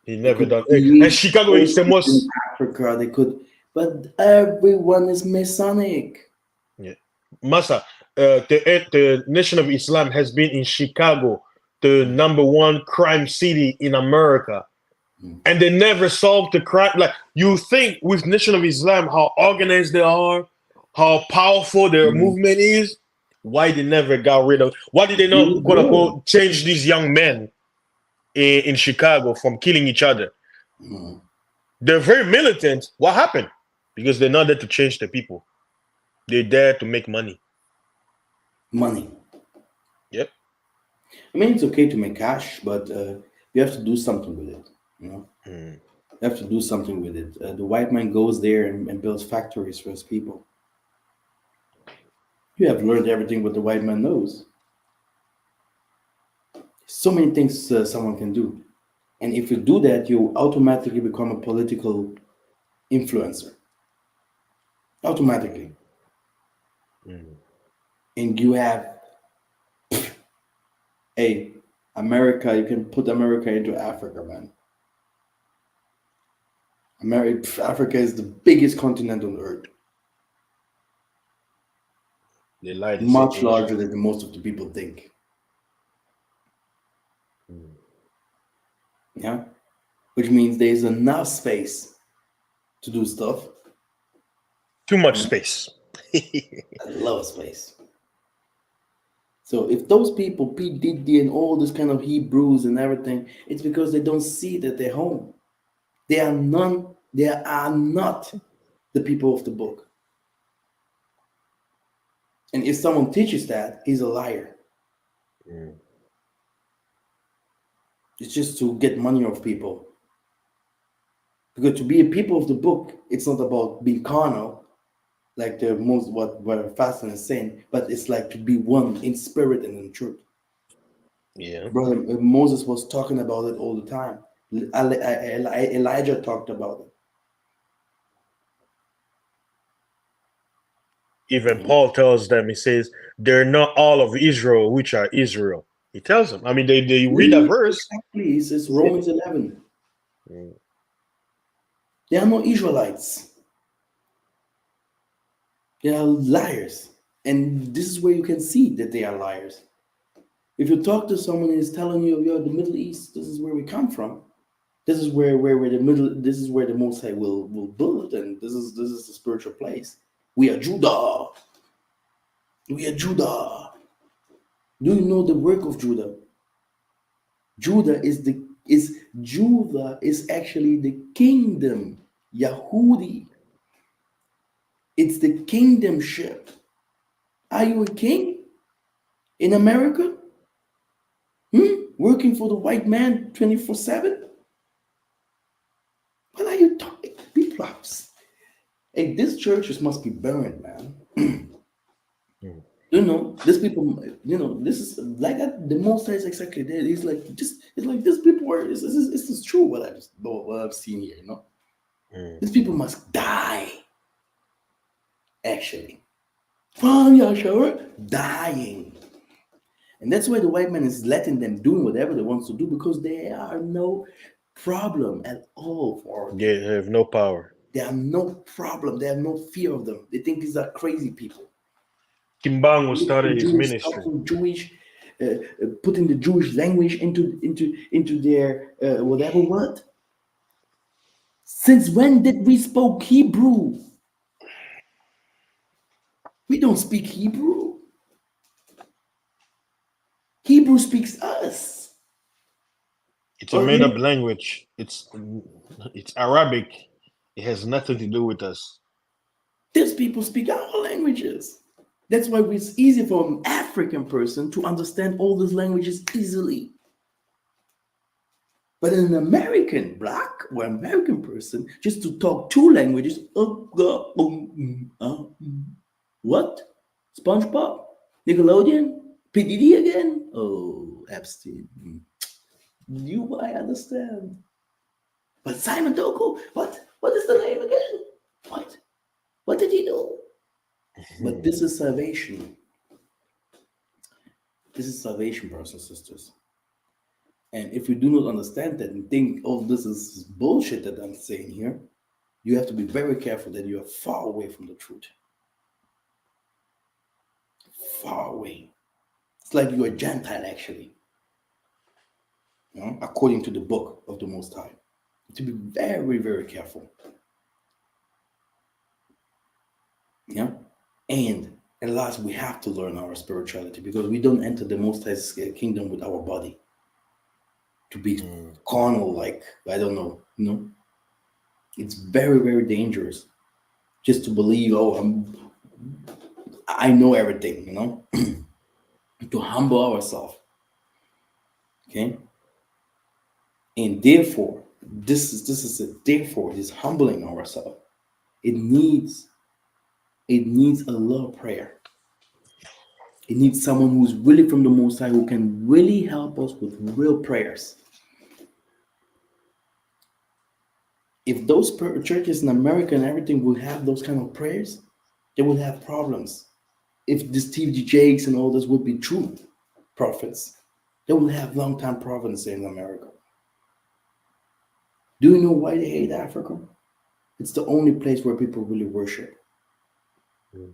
he They never could done. And create Chicago is the churches in most. Africa. They could, but everyone is Masonic. Yeah, Masa, the Nation of Islam has been in Chicago, the number one crime city in America, and they never solved the crime. Like you think with Nation of Islam, how organized they are, how powerful their Mm. movement is. Why they never got rid of? Why did they They not will quote grow. unquote change these young men in Chicago from killing each other? Mm. They're very militant. What happened? Because they're not there to change the people. They're there to make money. Money. Yep. I mean, it's okay to make cash, but you have to do something with it. You know, Mm. you have to do something with it. The white man goes there and builds factories for his people. You have learned everything what the white man knows. So many things someone can do, and if you do that, you automatically become a political influencer. Automatically, Mm. and you have a America. You can put America into Africa, man. Africa is the biggest continent on earth, They lie. They say much Asia. larger than most of the people think. Mm. Yeah, which means there's enough space to do stuff. Too much Yeah, space. I love space. So if those people, P. Diddy and all this kind of Hebrews and everything, it's because they don't see that they're home. They are none. They are not the people of the book. And if someone teaches that, he's a liar. Mm. It's just to get money off people. Because to be a people of the book, it's not about being carnal, like the most what fasting and saying, but it's like to be one in spirit and in truth. Yeah. Brother Moses was talking about it all the time. Elijah talked about Even it. Paul tells them, he says, they're not all of Israel, which are Israel. He tells them. I mean, they read a Read verse. exactly. It says Yeah. Romans 11. Mm. They are no Israelites. They are liars. And this is where you can see that they are liars. If you talk to someone who is telling you, yo, the Middle East, this is where we come from. This is where the middle. This is where the Most High will build, and this is the spiritual place. We are Judah. We are Judah. Do you know the work of Judah? Judah is actually the kingdom. Yahudi. It's the kingdomship. Are you a king in America? Working for the white man 24/7? What are you talking? People are. Hey, these churches must be burned, man. Mm. These people, this is like that. The most is exactly there. It's like just, it's like these people are. This is true what I've seen here. Mm. These people must die. Actually, from Yahshua dying, and that's why the white man is letting them do whatever they want to do because they are no problem at all for them. They have no power. They are no problem. They have no fear of them. They think these are crazy people. Kimbang was Literally started his Jewish, ministry. talking Jewish, putting the Jewish language into their whatever what. Since when did we spoke Hebrew? We don't speak Hebrew. Hebrew speaks us. It's a made up Okay, language. It's Arabic. It has nothing to do with us. these people speak our languages. That's why it's easy for an African person to understand all these languages easily. But an American black or American person, just to talk two languages, what? SpongeBob? Nickelodeon? PDD again? Oh, Epstein. You, I understand. But Simon Doku, what? What is the name again? What? What did he do? But this is salvation. This is salvation, brothers and sisters. And if you do not understand that and think, oh, this is bullshit that I'm saying here, you have to be very careful that you are far away from the truth. Far away. It's like you're a Gentile, actually, according to the book of the Most High. To be very, very careful. Yeah. And last, we have to learn our spirituality because we don't enter the Most High's kingdom with our body to be Mm. carnal, like, I don't know, It's very, very dangerous just to believe, oh, I know everything, to humble ourselves. Okay. And therefore, this is it. Therefore, this humbling ourselves. It needs a lot of prayer. It needs someone who's really from the Most High who can really help us with real prayers. If those churches in America and everything would have those kind of prayers, they would have problems. If the Steve G. Jakes and all this would be true prophets, they would have long time prophets in America. Do you know why they hate Africa? It's the only place where people really worship. Mm.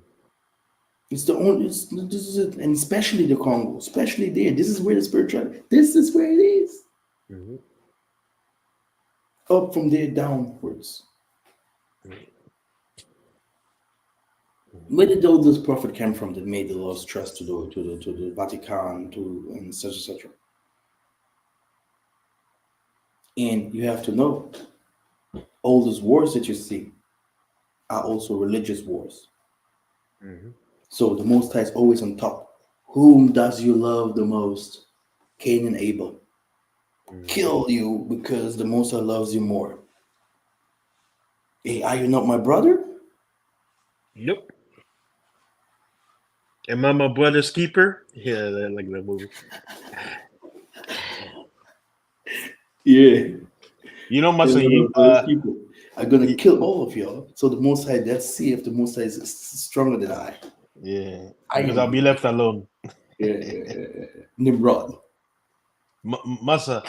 It's the only, this is it, and especially the Congo, especially there. This is where the spirituality. This is where it is. Mhm. Up from there downwards. Where did all those prophets come from that made the lost trust to the Vatican to and such and such? And you have to know all those wars that you see are also religious wars. Mhm. So the Most High is always on top. Whom does you love the most? Cain and Abel. Mhm. Kill you because the Most High loves you more. Hey, are you not my brother? Yep. Am I my brother's keeper? Yeah, I like that movie. Yeah. You know, And Masanyi, those people are gonna y- kill all of y'all. So the Most High, let's see if the Most High is stronger than I. yeah, I because am I'll the be left alone. yeah. Nimrod. Masa,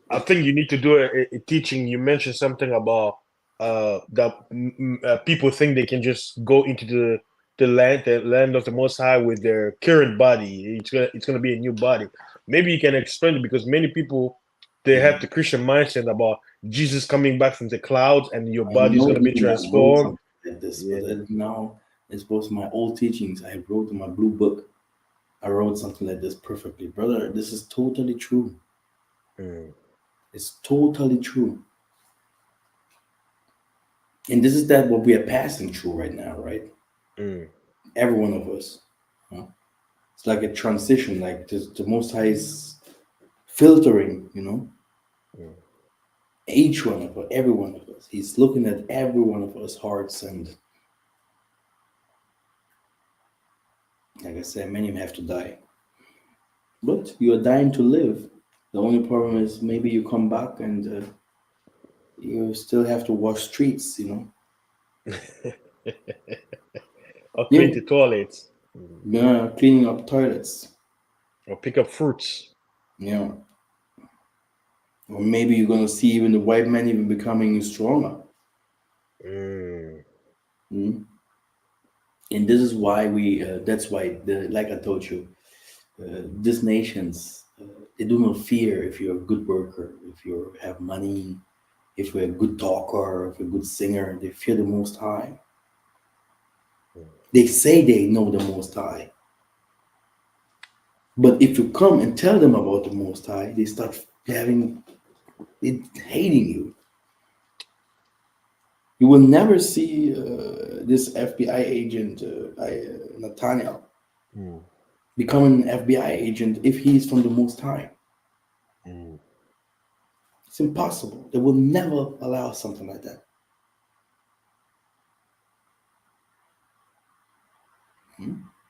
I think you need to do a teaching. You mentioned something about that people think they can just go into the land of the Most High with their current body. It's gonna be a new body. Maybe you can explain it because many people they have Mhm. the Christian mindset about Jesus coming back from the clouds and your I body is know gonna be even I wrote transformed. something like this, but Yeah. now it's both my old teachings I wrote in my blue book. I wrote something like this perfectly, brother. This is totally true. Mm, It's totally true, and this is that what we are passing through right now, right? mm, Every one of us. Huh? It's like a transition, like the Most High is filtering, mm, each one of us, every one of us. He's looking at every one of us hearts, and like I said, many have to die, but you are dying to live. The only problem mm. is maybe you come back and you still have to wash streets. Or Yeah, clean the toilets. Mm. yeah, cleaning up toilets. Or pick up fruits. Yeah, or maybe you're gonna see even the white man even becoming stronger. Mm, Mm. And this is why we. That's why like I told you, these nations they do not fear if you're a good worker, if you have money, if you're a good talker, if you're a good singer. They fear the Most High. mm, They say they know the Most High, but if you come and tell them about the Most High, they start having it hating you. You will never see this FBI agent, Nathaniel, mm, becoming an FBI agent if he is from the Most High. mm, It's impossible. They will never allow something like that.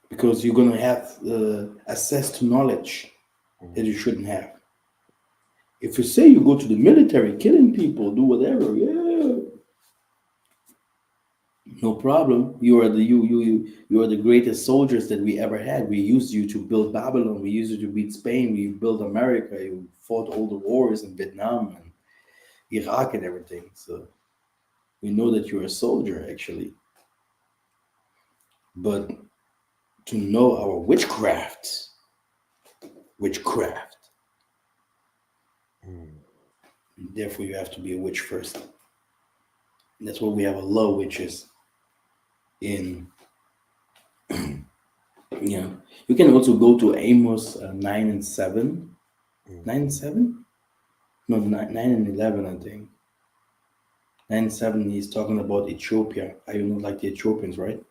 Because you're going to have access to knowledge that you mm. shouldn't have. If you say you go to the military, killing people, do whatever, yeah, no problem. You are the greatest soldiers that we ever had. We used you to build Babylon. We used you to beat Spain. We built America. You fought all the wars in Vietnam and Iraq and everything. So we know that you're a soldier actually. But to know our witchcraft, Mm. therefore you have to be a witch first. And that's why we have a law witches in. You can also go to Amos 9 and 7. Mm. 9 and 7? No, 9 and 11, I think. 9 and 7, he's talking about Ethiopia. I do not like the Ethiopians, right?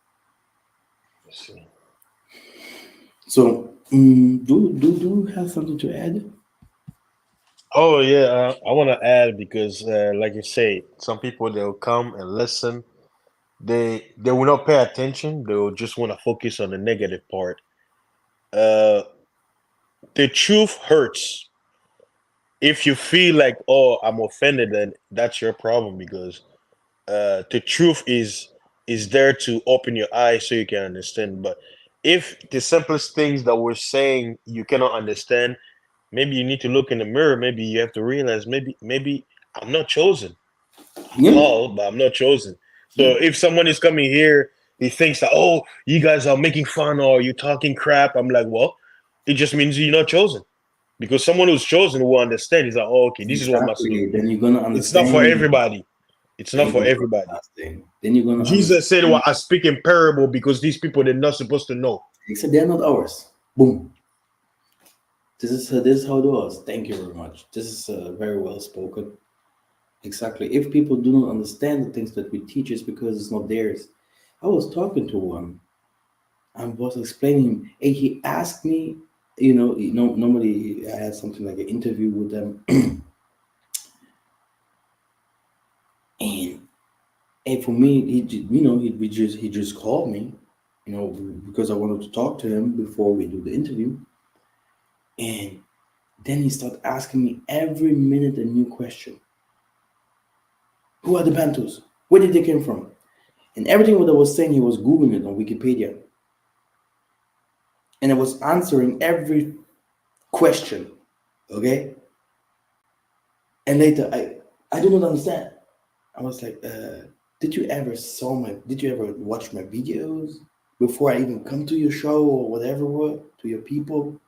Let's see. So, do you have something to add? Oh yeah, I want to add because, like you say, some people they'll come and listen. They will not pay attention. They will just want to focus on the negative part. Uh, the truth hurts. If you feel like, oh, I'm offended, then that's your problem because the truth is there to open your eyes so you can understand. But if the simplest things that we're saying you cannot understand, maybe you need to look in the mirror. Maybe you have to realize maybe I'm not chosen. I'm Yeah, called, but I'm not chosen. yeah, So if someone is coming here, he thinks that, oh, you guys are making fun or you talking crap. I'm like, well, it just means you're not chosen. Because someone who's chosen will understand. He's like, oh, okay, this is what must do. exactly. Then you're gonna It's not for understand. everybody. It's Then not you're for gonna everybody. understand. Then you're gonna Jesus said, well, understand. I speak in parable because these people they're not supposed to know. Except they're not ours. Boom. This is how it was. Thank you very much. This is very well spoken. Exactly. If people do not understand the things that we teach, it's because it's not theirs. I was talking to one and was explaining him. And he asked me, normally I had something like an interview with them, and for me, he just called me, because I wanted to talk to him before we do the interview, and then he started asking me every minute a new question. Who are the Bantus? Where did they come from? And everything what I was saying, he was googling it on Wikipedia, and I was answering every question. Okay, and later I do not understand. I was like, did you ever watch my videos before I even come to your show or whatever, what to your people?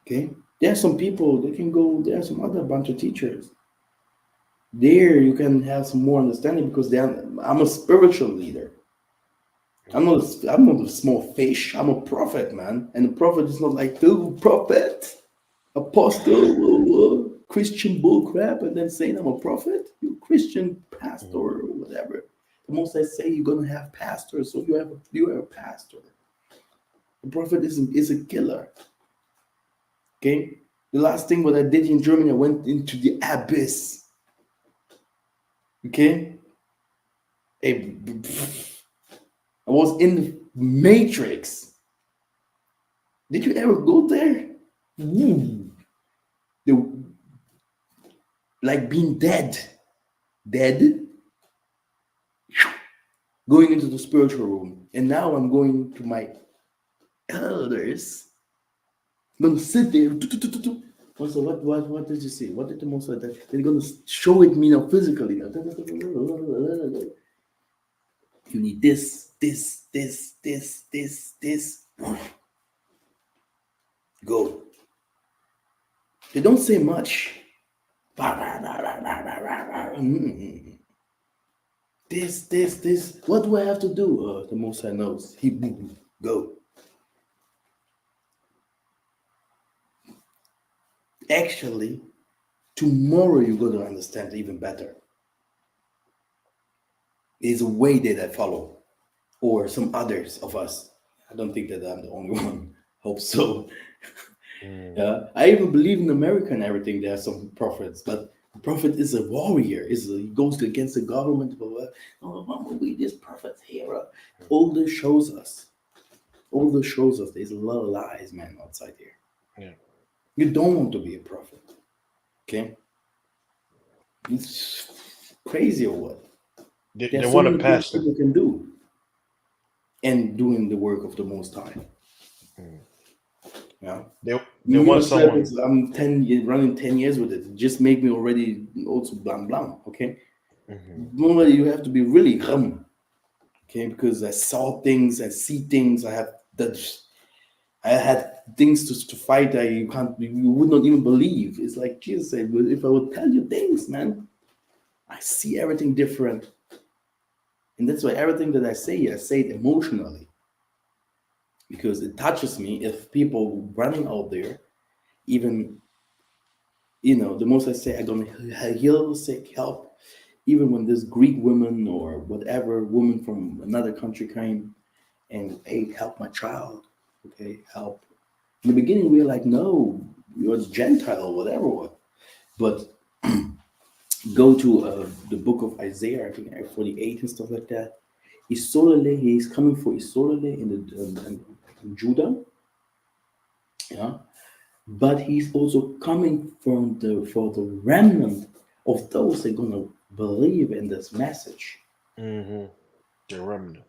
Okay, there are some people they can go. There are some other bunch of teachers there. You can have some more understanding because I'm a spiritual leader. I'm not a small fish. I'm a prophet, man. And a prophet is not like the prophet, apostle, Christian bullcrap, and then saying I'm a prophet. You're a Christian pastor Mhm. or whatever. The most I say you're gonna have pastors, so you are a pastor. A prophet is a killer. Okay. The last thing what I did in Germany, I went into the abyss. Okay. I was in the matrix. Did you ever go there? Ooh. The like being dead, going into the spiritual room. And now I'm going to my elders. I'm gonna sit there. Also, what did you see? What did the most like that? They're gonna show it me now physically. You need this. Go. They don't say much. This. What do I have to do? The most High knows. He go. Actually, tomorrow you're going to understand even better. There's a way that I follow, or some others of us. I don't think that I'm the only one. Hope so. Mhm. Yeah, I even believe in America and everything. There are some prophets, but a prophet is a warrior. He goes against the government. Blah, blah. Oh, Mama, we this prophet here. All this shows us. All this shows us there's a lot of lies, man, outside here. Yeah. You don't want to be a prophet, okay? It's crazy or what? There are They so want a many things pastor. people can do and doing the work of the Most High. Mhm. Yeah. They Me want myself, someone. I'm running 10 years with it. Just make me already also blam blam. Okay. Mhm. Normally you have to be really hum. Okay, because I saw things, I see things. I had things to fight that you would not even believe. It's like Jesus said, "Well, if I would tell you things, man, I see everything different." And that's why everything that I say it emotionally because it touches me if people running out there, even, the most I say, I don't heal, seek help, even when this Greek woman or whatever woman from another country came and, hey, help my child, okay, help. In the beginning, we were like, no, you're a Gentile, whatever. But go to the book of Isaiah, I think 48 and stuff like that. Isolele, he's coming for Isolele in Judah, yeah. But he's also coming for the remnant of those that are gonna believe in this message. Mhm. The remnant.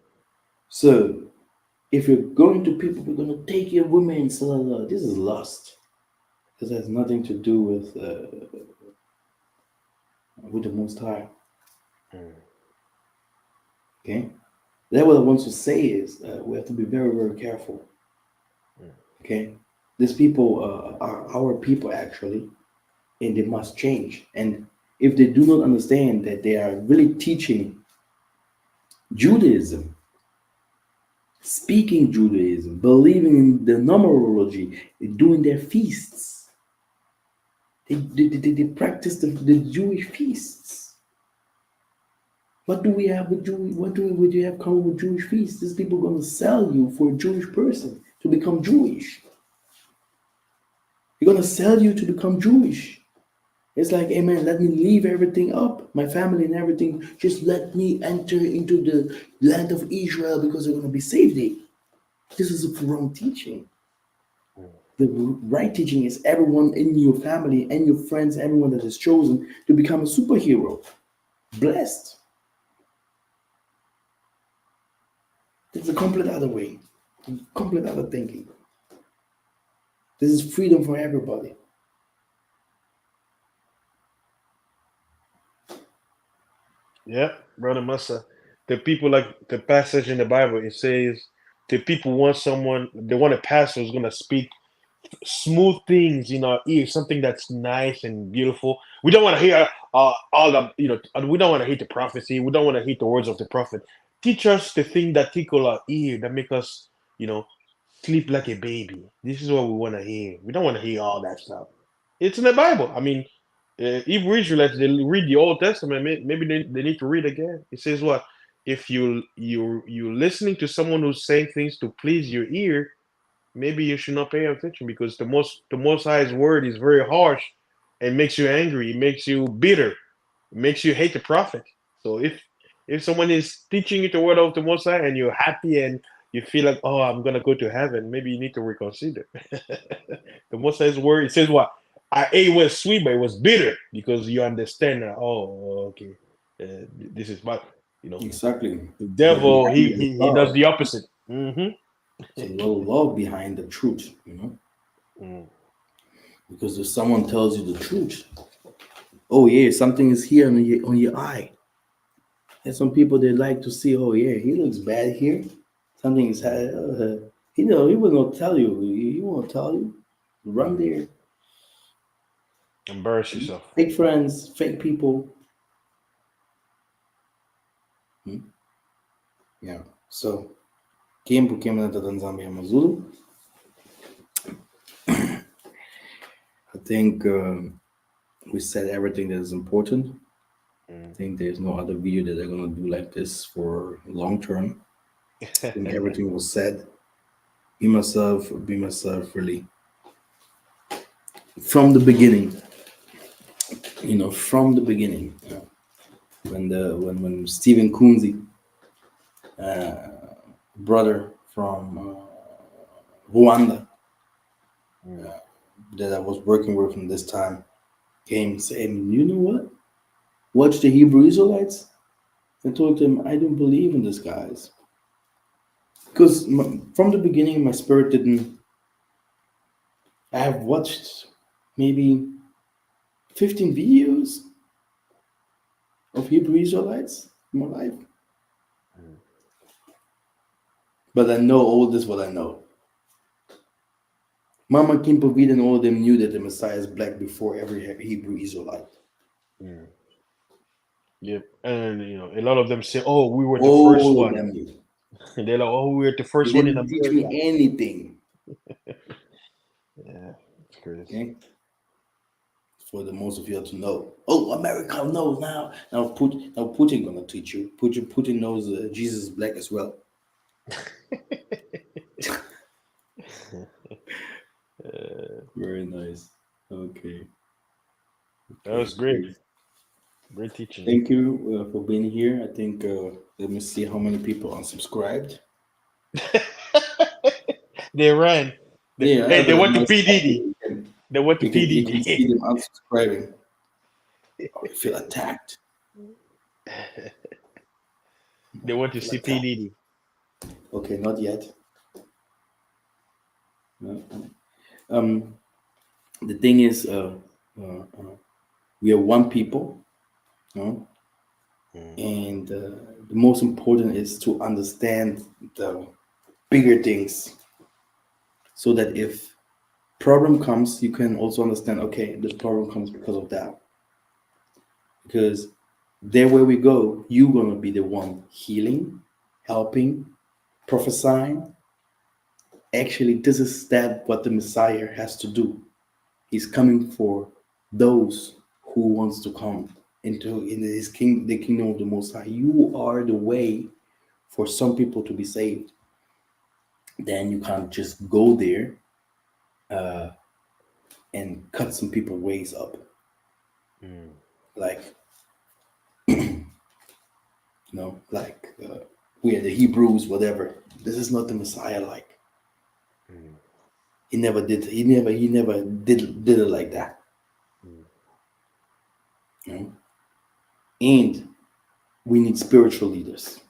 So if you're going to people, we're gonna take your women, so this is lust. This has nothing to do with the Most High. Mhm. Okay, that what I want to say is we have to be very very careful. Mhm. Okay, these people are our people actually, and they must change. And if they do not understand that they are really teaching Judaism, speaking Judaism, believing in the numerology, doing their feasts, they practice the Jewish feasts. What do we have with Jew? Would you have come with Jewish feasts? These people are going to sell you for a Jewish person to become Jewish. They're going to sell you to become Jewish. It's like, hey man, let me leave everything up, my family and everything. Just let me enter into the land of Israel because they're going to be saved there. This is a wrong teaching. Mhm. The right teaching is everyone in your family and your friends, everyone that is chosen to become a superhero. Blessed. It's a complete other way, complete other thinking. This is freedom for everybody. Yeah, brother Massa. The people like the passage in the Bible. It says the people want someone. They want a pastor who's gonna speak smooth things in our ears, something that's nice and beautiful. We don't want to hear all the, we don't want to hear the prophecy. We don't want to hear the words of the prophet. Teach us the thing that tickle our ear, that make us, you know, sleep like a baby. This is what we want to hear. We don't want to hear all that stuff. It's in the Bible. I mean, Hebrew Israelites, they read the Old Testament. Maybe they need to read again. It says what? If you listening to someone who's saying things to please your ear, maybe you should not pay attention, because the most high's word is very harsh and makes you angry, it makes you bitter, it makes you hate the prophet. So if someone is teaching you the word of the most high and you're happy and you feel like, oh, I'm gonna go to heaven, maybe you need to reconsider. The most high's word, it says what? I ate was sweet, but it was bitter, because you understand that, oh, okay, this is what, you know Exactly. the But devil, behind he that he, he does love, the opposite. Mm-hmm. it's a little love behind the truth, Mm. because if someone tells you the truth, oh yeah, something is here on your eye. And some people they like to see, oh yeah, he looks bad here. Something is Mm. he will not tell you. He won't tell you. Run Mm. there. Embarrass yourself. Fake friends, fake people. Hmm? Yeah. So, quem porque na Tanzania Mazulu, I think we said everything that is important. I Mm. think there's no other video that they're gonna do like this for long term. I think everything was said. Be myself, really. From the beginning, from the beginning. When Stephen Coonsey, brother from Rwanda, Mm. that I was working with from this time, came saying, "You know what? Watch the Hebrew Israelites." I told them, "I don't believe in these guys because from the beginning, my spirit didn't. I have watched maybe 15 videos of Hebrew Israelites in my life, Mm. but I know all this what I know. Mama Kimpovit and all of them knew that the Messiah is black before every Hebrew Israelite. Mm. Yep. And a lot of them say, "Oh, we were the first All of one." them knew. And they're like, "Oh, we were the They first one in didn't teach me America." anything. Yeah, it's crazy. Okay, for the most of you to know. Oh, America knows now. Now Putin gonna teach you. Putin knows Jesus is black as well. Uh, Very nice. Okay. that was Okay. great. Great. Great teaching. Thank you for being here. I think let me see how many people unsubscribed. They ran. Yeah, Hey, they but went to nice. PDD. They went to You can see PDD. them unsubscribing. Oh, you feel attacked. They went You to feel see attacked. PDD. Okay, not yet. No. Um, the thing is, we are one people, no? Mm. And the most important is to understand the bigger things, so that if problem comes, you can also understand. Okay, this problem comes because of that. Because there, where we go, you're gonna be the one healing, helping, prophesying. Actually, this is that what the Messiah has to do. He's coming for those who wants to come into his king, the kingdom of the Most High. You are the way for some people to be saved. Then you can't just go there and cut some people ways up. Mm. Like like we are the Hebrews, whatever. This is not the Messiah. Like Mm. he never did. He never did it like that. Mm. You know? And we need spiritual leaders.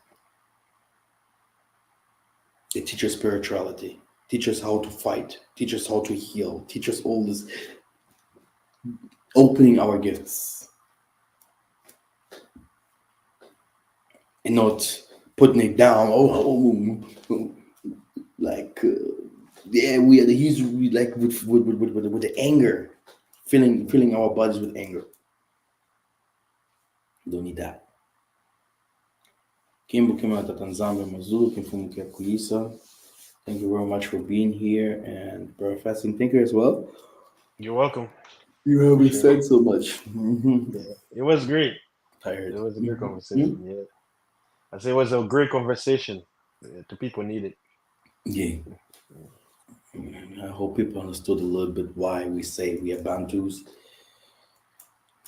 They teach us spirituality, teach us how to fight, teach us how to heal, teach us all this, opening our gifts and not putting it down. Like yeah, we are the he's we like with the anger, filling our bodies with anger. Don't need that. Kimbo Kimata Tanzania Mazulu Kimfumukia Kuisa. Thank you very much for being here and professing. Thank you as well. You're welcome. You haven't Appreciate it. said so much. Yeah, it was great. It Tired. was a good conversation. Yeah, I say it was a great conversation. The people need it. Yeah. I hope people understood a little bit why we say we are Bantus,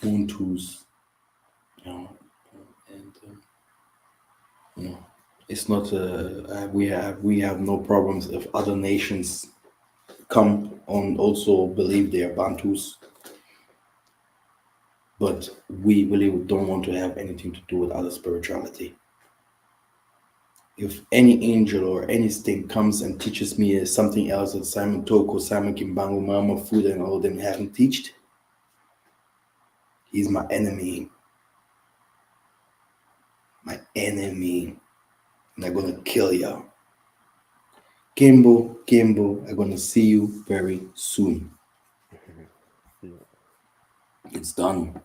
Ubuntus, you know, and you know, it's not. We have no problems if other nations come and also believe they are Bantus, but we really don't want to have anything to do with other spirituality. If any angel or anything comes and teaches me something else that Simon Toko, Simon Kimbangu, Mama Food, and all them haven't teached, he's my enemy. My enemy. And I'm gonna kill ya. Kimbo, Kimbo, I'm gonna see you very soon. Yeah. It's done.